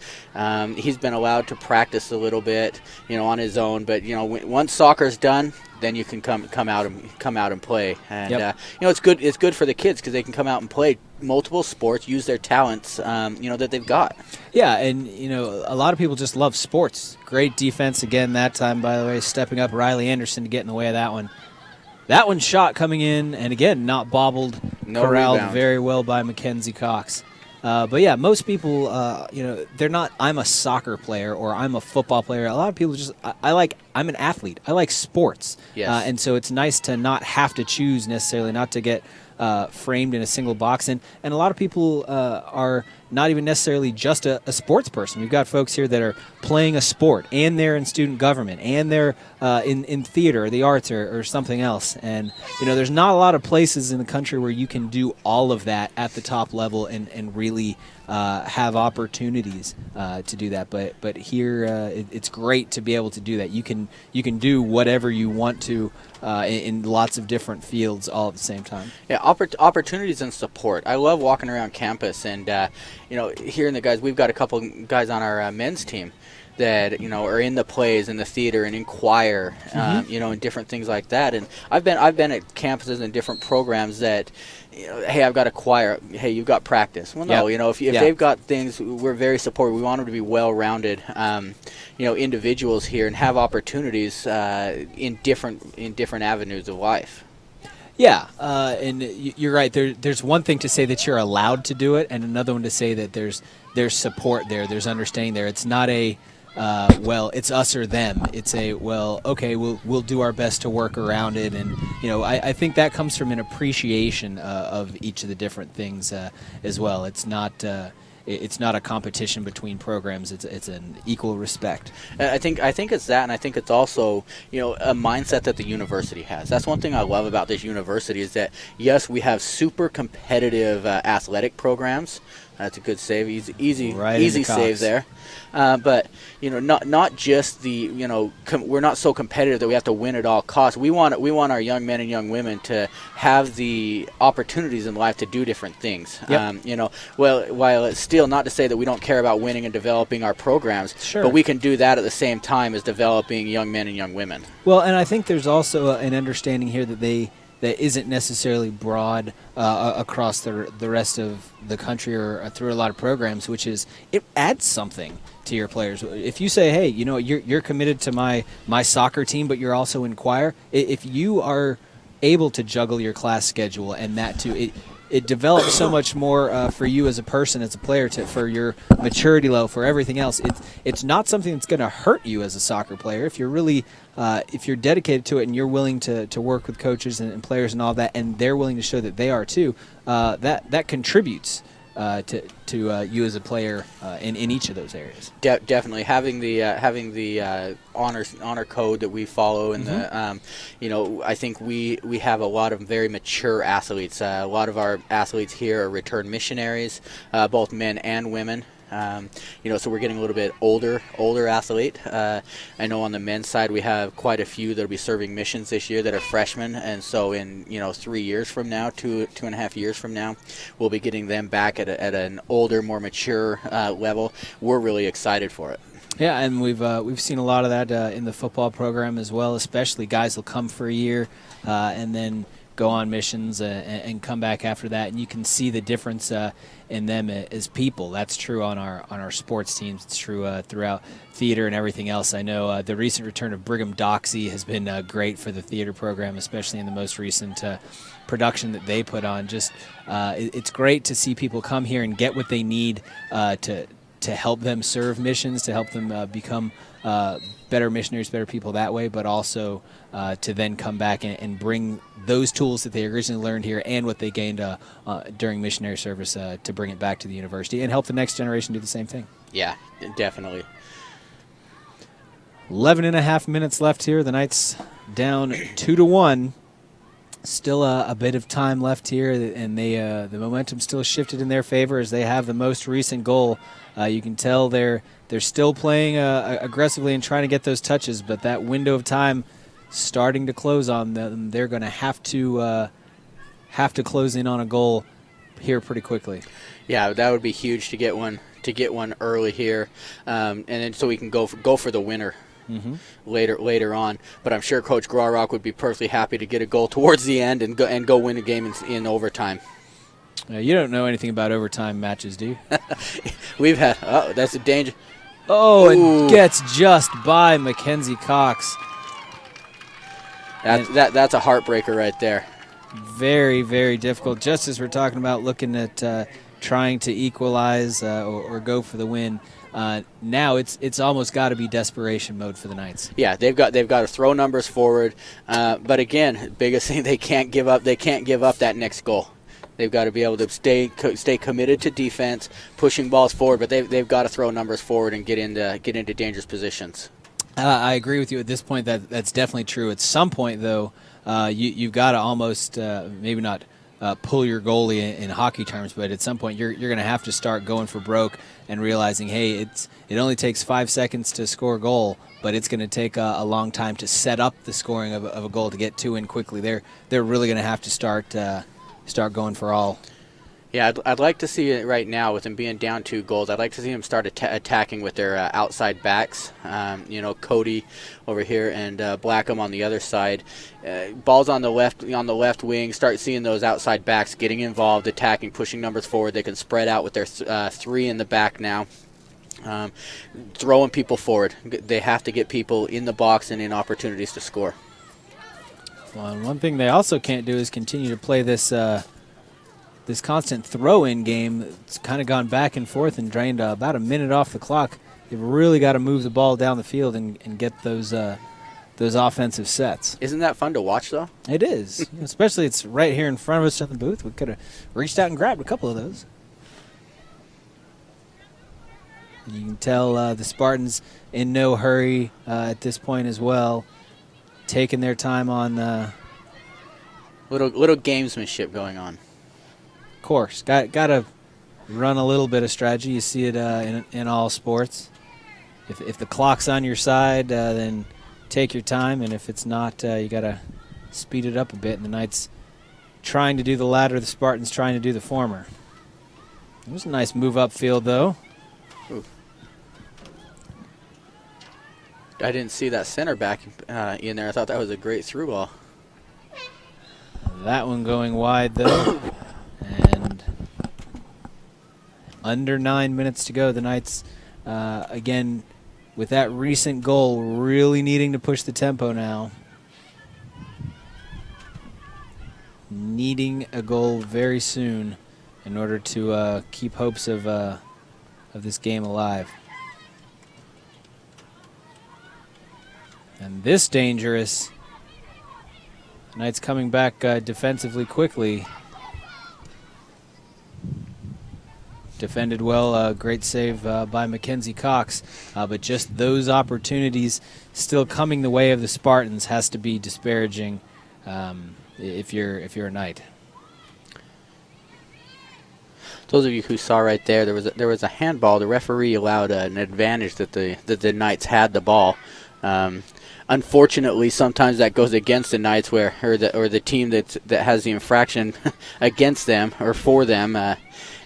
He's been allowed to practice a little bit, on his own. But once soccer's done, then you can come out and play. And it's good. It's good for the kids because they can come out and play multiple sports, use their talents, that they've got.
Yeah, and a lot of people just love sports. Great defense again that time, by the way, stepping up Riley Anderson to get in the way of that one. That one shot coming in, and again, not bobbled, corralled
rebound.
very well by Mackenzie Cox. But yeah, most people, they're not, I'm a soccer player or I'm a football player. A lot of people just, I'm an athlete. I like sports.
Yes.
And so it's nice to not have to choose necessarily, not to get framed in a single box. And a lot of people are not even necessarily just a sports person. We've got folks here that are playing a sport, and they're in student government, and they're in theater or the arts or something else. And, there's not a lot of places in the country where you can do all of that at the top level and really have opportunities to do that. But here it's great to be able to do that. You can do whatever you want to in lots of different fields all at the same time.
Yeah, opportunities and support. I love walking around campus and, hearing the guys. We've got a couple guys on our men's team that are in the plays, in the theater, and in choir, and different things like that. And I've been at campuses and different programs that, hey, I've got a choir. Hey, you've got practice. Well, no, if they've got things, we're very supportive. We want them to be well-rounded, individuals here and have opportunities in different avenues of life.
Yeah, and you're right. There's one thing to say that you're allowed to do it, and another one to say that there's support there, there's understanding there. It's not a it's us or them. It's a okay, we'll do our best to work around it, and I think that comes from an appreciation of each of the different things as well. It's not a competition between programs. It's an equal respect.
I think it's that, and I think it's also a mindset that the university has. That's one thing I love about this university is that yes, we have super competitive athletic programs. That's a good save, easy save there. But not just the we're not so competitive that we have to win at all costs. We want our young men and young women to have the opportunities in life to do different things.
Yep.
While it's still not to say that we don't care about winning and developing our programs,
sure,
but we can do that at the same time as developing young men and young women.
Well, and I think there's also an understanding here that isn't necessarily broad across the rest of the country or through a lot of programs, which is it adds something to your players. If you say, hey, you're committed to my soccer team, but you're also in choir, if you are able to juggle your class schedule and that too, it develops so much more for you as a person, as a player, for your maturity level, for everything else. It's not something that's going to hurt you as a soccer player if you're really if you're dedicated to it and you're willing to work with coaches and players and all that, and they're willing to show that they are too. That contributes to you as a player in each of those areas.
Definitely having the honor code that we follow, and I think we have a lot of very mature athletes. A lot of our athletes here are returned missionaries, both men and women. So we're getting a little bit older athlete. I know on the men's side we have quite a few that will be serving missions this year that are freshmen, and so in 3 years from now, 2.5 years from now, we'll be getting them back at an older, more mature level. We're really excited for it.
Yeah, and we've seen a lot of that in the football program as well. Especially guys will come for a year and then go on missions and come back after that, and you can see the difference in them as people. That's true on our sports teams. It's true throughout theater and everything else. I know the recent return of Brigham Doxy has been great for the theater program, especially in the most recent production that they put on. Just it's great to see people come here and get what they need to help them serve missions, to help them become better missionaries, better people that way, but also to then come back and bring those tools that they originally learned here and what they gained during missionary service to bring it back to the university and help the next generation do the same thing.
Yeah, definitely.
11 and a half minutes left here. The Knights down 2-1. Still a bit of time left here, and the momentum still shifted in their favor as they have the most recent goal. You can tell they're still playing aggressively and trying to get those touches, but that window of time starting to close on them. They're going to have to close in on a goal here pretty quickly.
Yeah, that would be huge to get one early here, and then so we can go for the winner. Mm-hmm. Later on, but I'm sure Coach Grawrock would be perfectly happy to get a goal towards the end and go win a game in overtime.
You don't know anything about overtime matches, do you?
We've had. Oh, that's a danger.
Oh, and gets just by Mackenzie Cox.
That's a heartbreaker right there.
Very, very difficult. Just as we're talking about looking at trying to equalize or go for the win. Now it's almost got to be desperation mode for the Knights. Yeah,
they've got to throw numbers forward, but again, biggest thing, they can't give up. They can't give up that next goal. They've got to be able to stay committed to defense, pushing balls forward, but they've got to throw numbers forward and get into dangerous positions.
I agree with you at this point. That's definitely true. At some point, though, you've got to almost maybe not. Pull your goalie in hockey terms, but at some point you're going to have to start going for broke and realizing, hey, it only takes 5 seconds to score a goal, but it's going to take a long time to set up the scoring of a goal to get two in quickly. They're really going to have to start going for all.
Yeah, I'd like to see it right now with them being down 2 goals. I'd like to see them start attacking with their outside backs. Cody over here and Blackham on the other side. Balls on the left wing. Start seeing those outside backs getting involved, attacking, pushing numbers forward. They can spread out with their 3 in the back now. Throwing people forward. They have to get people in the box and in opportunities to score.
Well, and one thing they also can't do is continue to play this constant throw-in game. It's kind of gone back and forth and drained about a minute off the clock. They've really got to move the ball down the field and get those offensive sets.
Isn't that fun to watch, though?
It is. Especially it's right here in front of us in the booth. We could have reached out and grabbed a couple of those. You can tell the Spartans in no hurry at this point as well, taking their time on
little gamesmanship going on.
Of course, got to run a little bit of strategy. You see it in all sports. If the clock's on your side, then take your time, and if it's not, you got to speed it up a bit. And the Knights trying to do the latter, the Spartans trying to do the former. It was a nice move upfield, though.
Ooh. I didn't see that center back in there. I thought that was a great through ball.
That one going wide, though. And under 9 minutes to go. The Knights, again, with that recent goal, really needing to push the tempo now. Needing a goal very soon in order to keep hopes of this game alive. And this dangerous. Knights coming back defensively quickly. Defended well, great save by Mackenzie Cox, but just those opportunities still coming the way of the Spartans has to be disparaging if you're a Knight.
Those of you who saw right there, there was a handball. The referee allowed an advantage that the Knights had the ball. Unfortunately, sometimes that goes against the Knights, or the team that has the infraction against them or for them.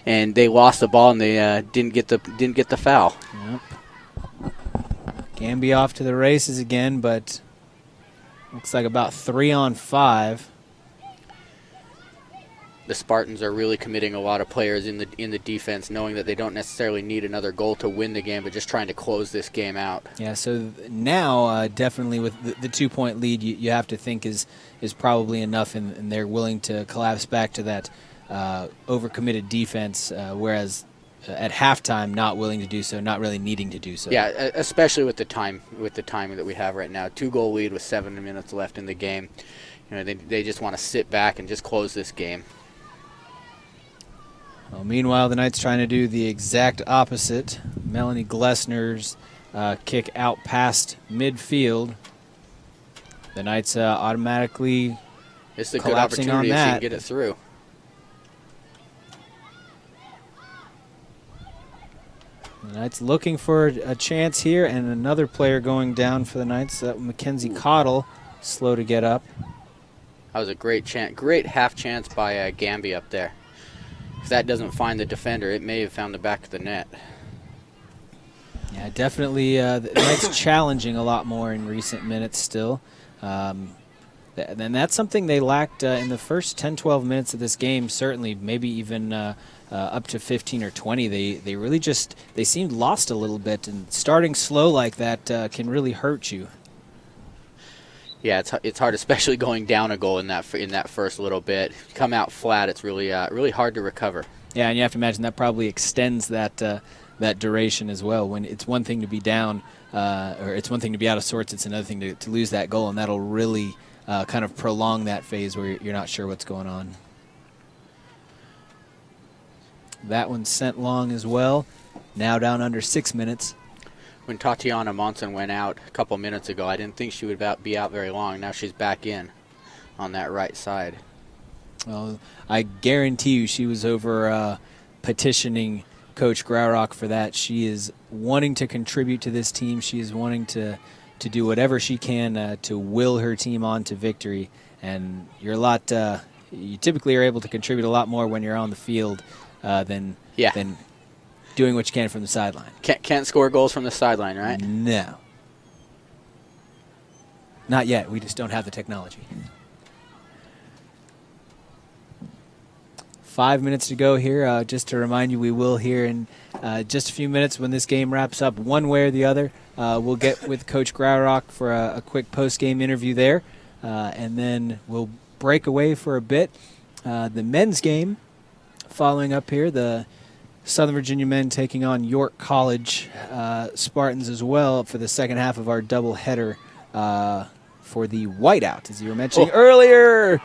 And they lost the ball and they didn't get the foul.
Yep. Can be off to the races again, but looks like about 3 on 5.
The Spartans are really committing a lot of players in the defense, knowing that they don't necessarily need another goal to win the game, but just trying to close this game out.
Yeah. So now, definitely with the 2-point lead, you have to think is probably enough, and they're willing to collapse back to that overcommitted defense, whereas at halftime not willing to do so, not really needing to do so.
Yeah, especially with the timing that we have right now. 2-goal lead with 7 minutes left in the game. They just want to sit back and just close this game.
Well, meanwhile, the Knights trying to do the exact opposite. Melanie Glessner's kick out past midfield. The Knights automatically
It's a good
collapsing
opportunity
on
if she
that.
can get it through.
The Knights looking for a chance here, and another player going down for the Knights. Mackenzie Cottle, slow to get up.
That was a great half chance by Gamby up there. If that doesn't find the defender, it may have found the back of the net.
Yeah, definitely the Knights challenging a lot more in recent minutes still. And that's something they lacked in the first 10, 12 minutes of this game, certainly, maybe even up to 15 or 20. They really they seemed lost a little bit, and starting slow like that can really hurt you.
Yeah, it's hard, especially going down a goal in that first little bit. Come out flat, it's really hard to recover.
Yeah, and you have to imagine that probably extends that duration as well. When it's one thing to be down, or it's one thing to be out of sorts, it's another thing to lose that goal, and that'll really kind of prolong that phase where you're not sure what's going on. That one's sent long as well. Now down under 6 minutes.
When Tatiana Monson went out a couple minutes ago, I didn't think she would be out very long. Now she's back in on that right side.
Well, I guarantee you she was over petitioning Coach Graurock for that. She is wanting to contribute to this team. She is wanting to do whatever she can to will her team on to victory. And you typically are able to contribute a lot more when you're on the field than doing what you can from the sideline.
Can't score goals from the sideline, right?
No. Not yet. We just don't have the technology. 5 minutes to go here. Just to remind you, we will hear in just a few minutes when this game wraps up, one way or the other. We'll get with Coach Graurock for a quick post-game interview there, and then we'll break away for a bit. The men's game following up here, the Southern Virginia men taking on York College Spartans as well for the second half of our doubleheader for the whiteout, as you were mentioning earlier.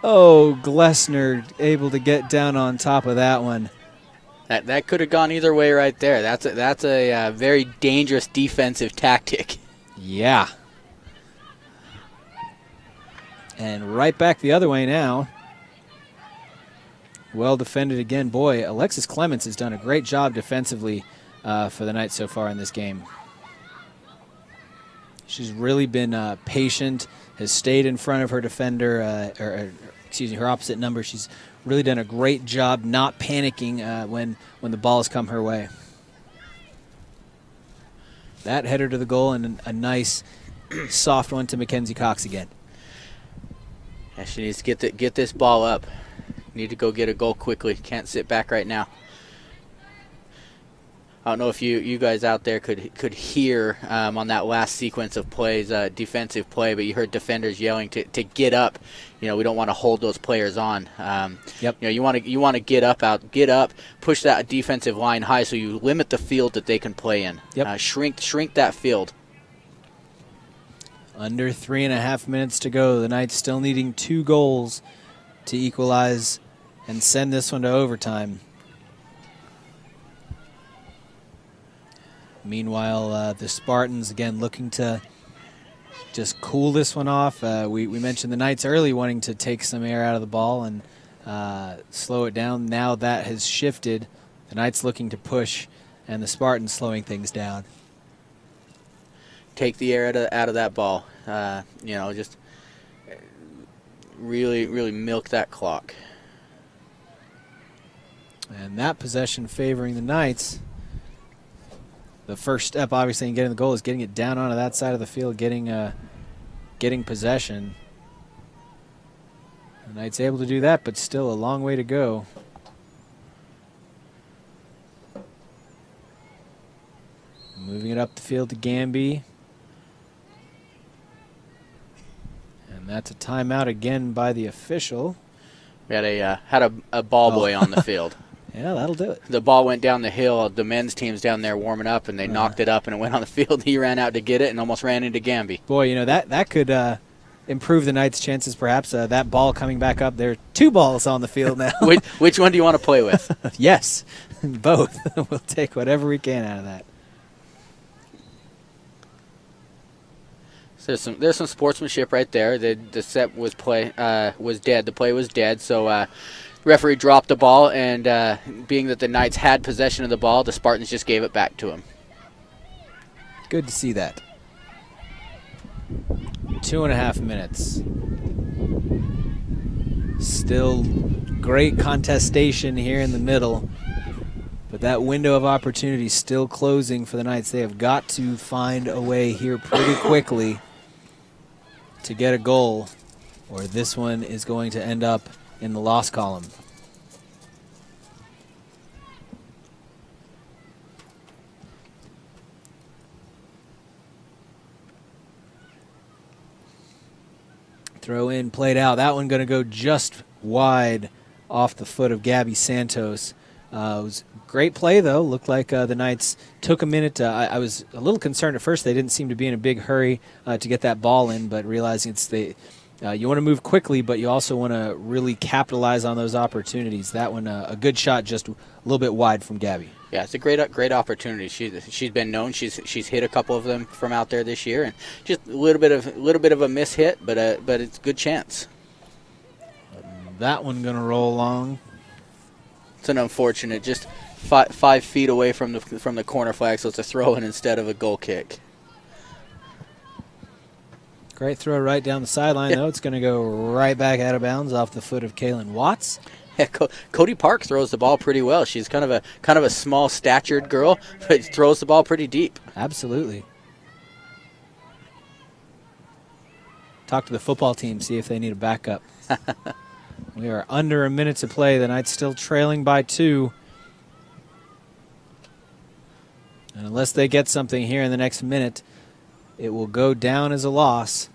Oh, Glessner able to get down on top of that one.
That could have gone either way right there. That's a very dangerous defensive tactic.
Yeah. And right back the other way now. Well defended again. Boy, Alexis Clements has done a great job defensively for the Knights so far in this game. She's really been patient, has stayed in front of her defender, her opposite number. She's really done a great job not panicking when the balls come her way. That header to the goal, and a nice soft one to Mackenzie Cox again.
Yeah, she needs to get this ball up. Need to go get a goal quickly. Can't sit back right now. I don't know if you guys out there could hear on that last sequence of plays, defensive play, but you heard defenders yelling to get up. We don't want to hold those players on.
Yep.
You want to get up, push that defensive line high so you limit the field that they can play in.
Yep.
Shrink that field.
Under 3.5 minutes to go. The Knights still needing 2 goals to equalize and send this one to overtime. Meanwhile, the Spartans, again, looking to just cool this one off. We mentioned the Knights early wanting to take some air out of the ball and slow it down. Now that has shifted. The Knights looking to push, and the Spartans slowing things down.
Take the air out of that ball. Just really, really milk that clock.
And that possession favoring the Knights. The first step, obviously, in getting the goal is getting it down onto that side of the field, getting possession. The Knights able to do that, but still a long way to go. Moving it up the field to Gamby. And that's a timeout again by the official.
We had a ball boy on the field.
Yeah, that'll do it.
The ball went down the hill. The men's team's down there warming up, and they knocked it up, and it went on the field. He ran out to get it and almost ran into Gamby.
Boy, that could improve the Knights' chances, perhaps. That ball coming back up. There are 2 balls on the field now.
Which one do you want to play with?
Yes, both. We'll take whatever we can out of that.
So there's some sportsmanship right there. The set was dead. The play was dead. So referee dropped the ball, and being that the Knights had possession of the ball, the Spartans just gave it back to him.
Good to see that. 2.5 minutes. Still great contestation here in the middle, but that window of opportunity is still closing for the Knights. They have got to find a way here pretty quickly to get a goal, or this one is going to end up in the loss column. Throw in, played out. That one going to go just wide off the foot of Gabby Santos. It was great play, though. Looked like the Knights took a minute. I was a little concerned at first. They didn't seem to be in a big hurry to get that ball in, but realizing you want to move quickly, but you also want to really capitalize on those opportunities. That one, a good shot, just a little bit wide from Gabby.
Yeah, it's a great opportunity. She's been known. She's hit a couple of them from out there this year, and just a little bit of a miss hit, but it's a good chance.
That one going to roll along.
It's an unfortunate, just 5 feet away from the corner flag, so it's a throw-in instead of a goal kick.
Great throw right down the sideline, though. It's going to go right back out of bounds off the foot of Kaylin Watts.
Yeah, Cody Park throws the ball pretty well. She's kind of a small statured girl, but throws the ball pretty deep.
Absolutely. Talk to the football team, see if they need a backup. We are under a minute to play. The Knights still trailing by 2. And unless they get something here in the next minute, it will go down as a loss,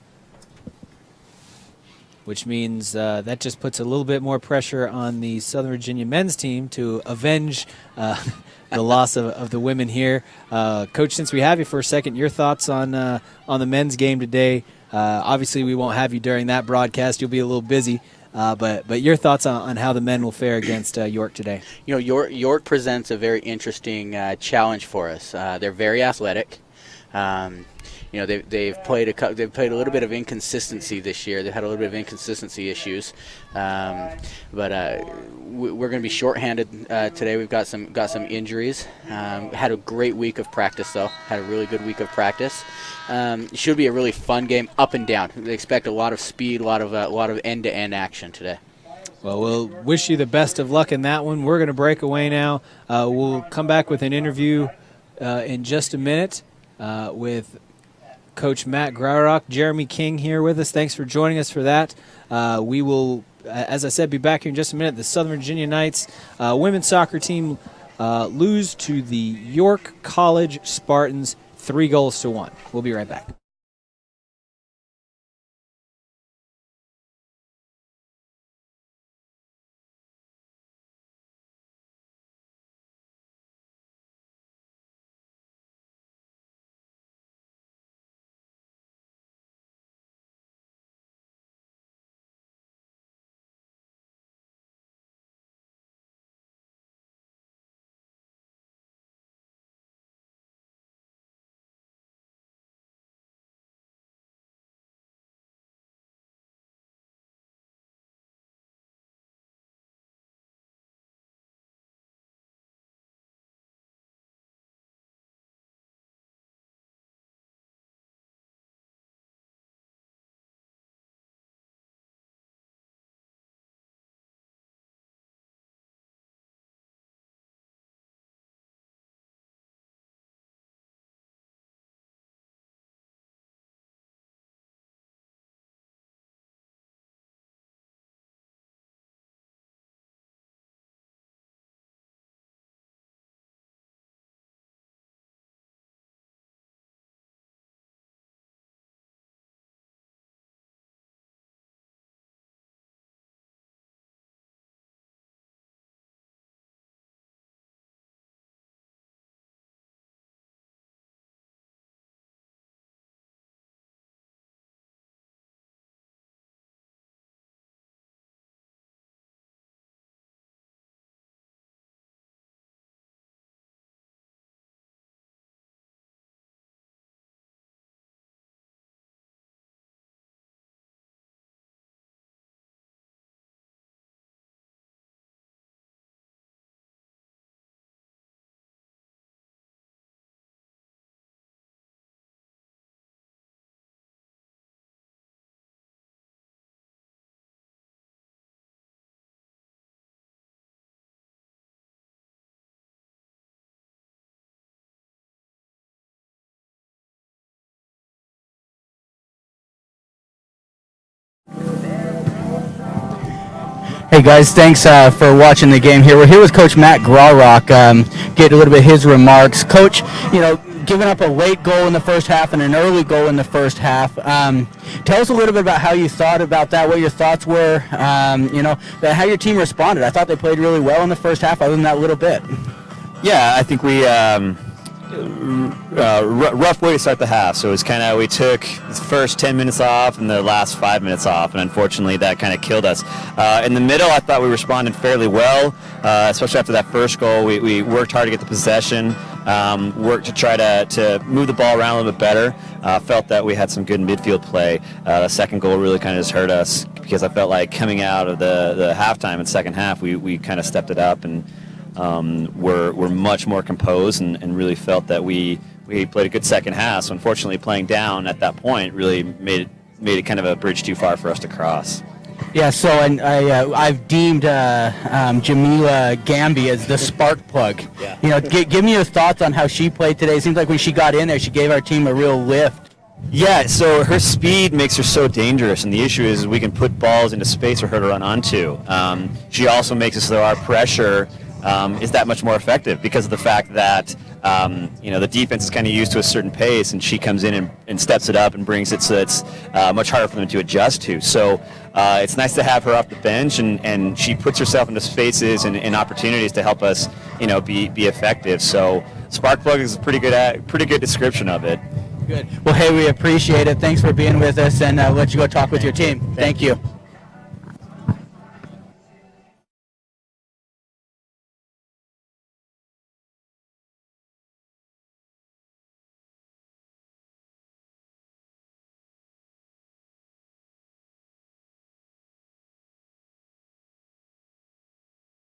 which means that just puts a little bit more pressure on the Southern Virginia men's team to avenge the loss of the women here. Coach, since we have you for a second, your thoughts on the men's game today. Obviously, we won't have you during that broadcast. You'll be a little busy. But your thoughts on how the men will fare against York today?
You know, York presents a very interesting challenge for us. They're very athletic. They've played a little bit of inconsistency this year. They've had a little bit of inconsistency issues, but we're going to be shorthanded today. We've got some injuries. Had a great week of practice, though. Had a really good week of practice. It should be a really fun game, up and down. They expect a lot of speed, a lot of end-to-end action today.
Well, we'll wish you the best of luck in that one. We're going to break away now. We'll come back with an interview in just a minute with Coach Matt Graurock. Jeremy King here with us. Thanks for joining us for that. We will, as I said, be back here in just a minute. The Southern Virginia Knights women's soccer team lose to the York College Spartans 3-1. We'll be right back.
Hey guys, thanks for watching the game here. We're here with Coach Matt Grawrock, get a little bit of his remarks. Coach, giving up a late goal in the first half and an early goal in the first half. Tell us a little bit about how you thought about that, what your thoughts were, how your team responded. I thought they played really well in the first half, other than that little bit.
Yeah, I think we rough way to start the half. So it was we took the first 10 minutes off and the last 5 minutes off, and unfortunately that kind of killed us. In the middle, I thought we responded fairly well, especially after that first goal. We worked hard to get the possession, worked to try to move the ball around a little bit better. Felt that we had some good midfield play. The second goal really kind of just hurt us, because I felt like coming out of the halftime and second half, we kind of stepped it up and we're much more composed and really felt that we played a good second half. So unfortunately, playing down at that point really made it kind of a bridge too far for us to cross.
Yeah, so I've deemed Jamila Gamby as the spark plug.
Yeah.
Give me your thoughts on how she played today. It seems like when she got in there, she gave our team a real lift.
Yeah, so her speed makes her so dangerous, and the issue is we can put balls into space for her to run onto. She also makes it so our pressure is that much more effective, because of the fact that the defense is kind of used to a certain pace, and she comes in and steps it up and brings it so it's much harder for them to adjust to. So it's nice to have her off the bench, and she puts herself into spaces and opportunities to help us be effective. So spark plug is a pretty good description of it.
Good. Well, hey, we appreciate it. Thanks for being with us, and let you go talk with your team. Thank you.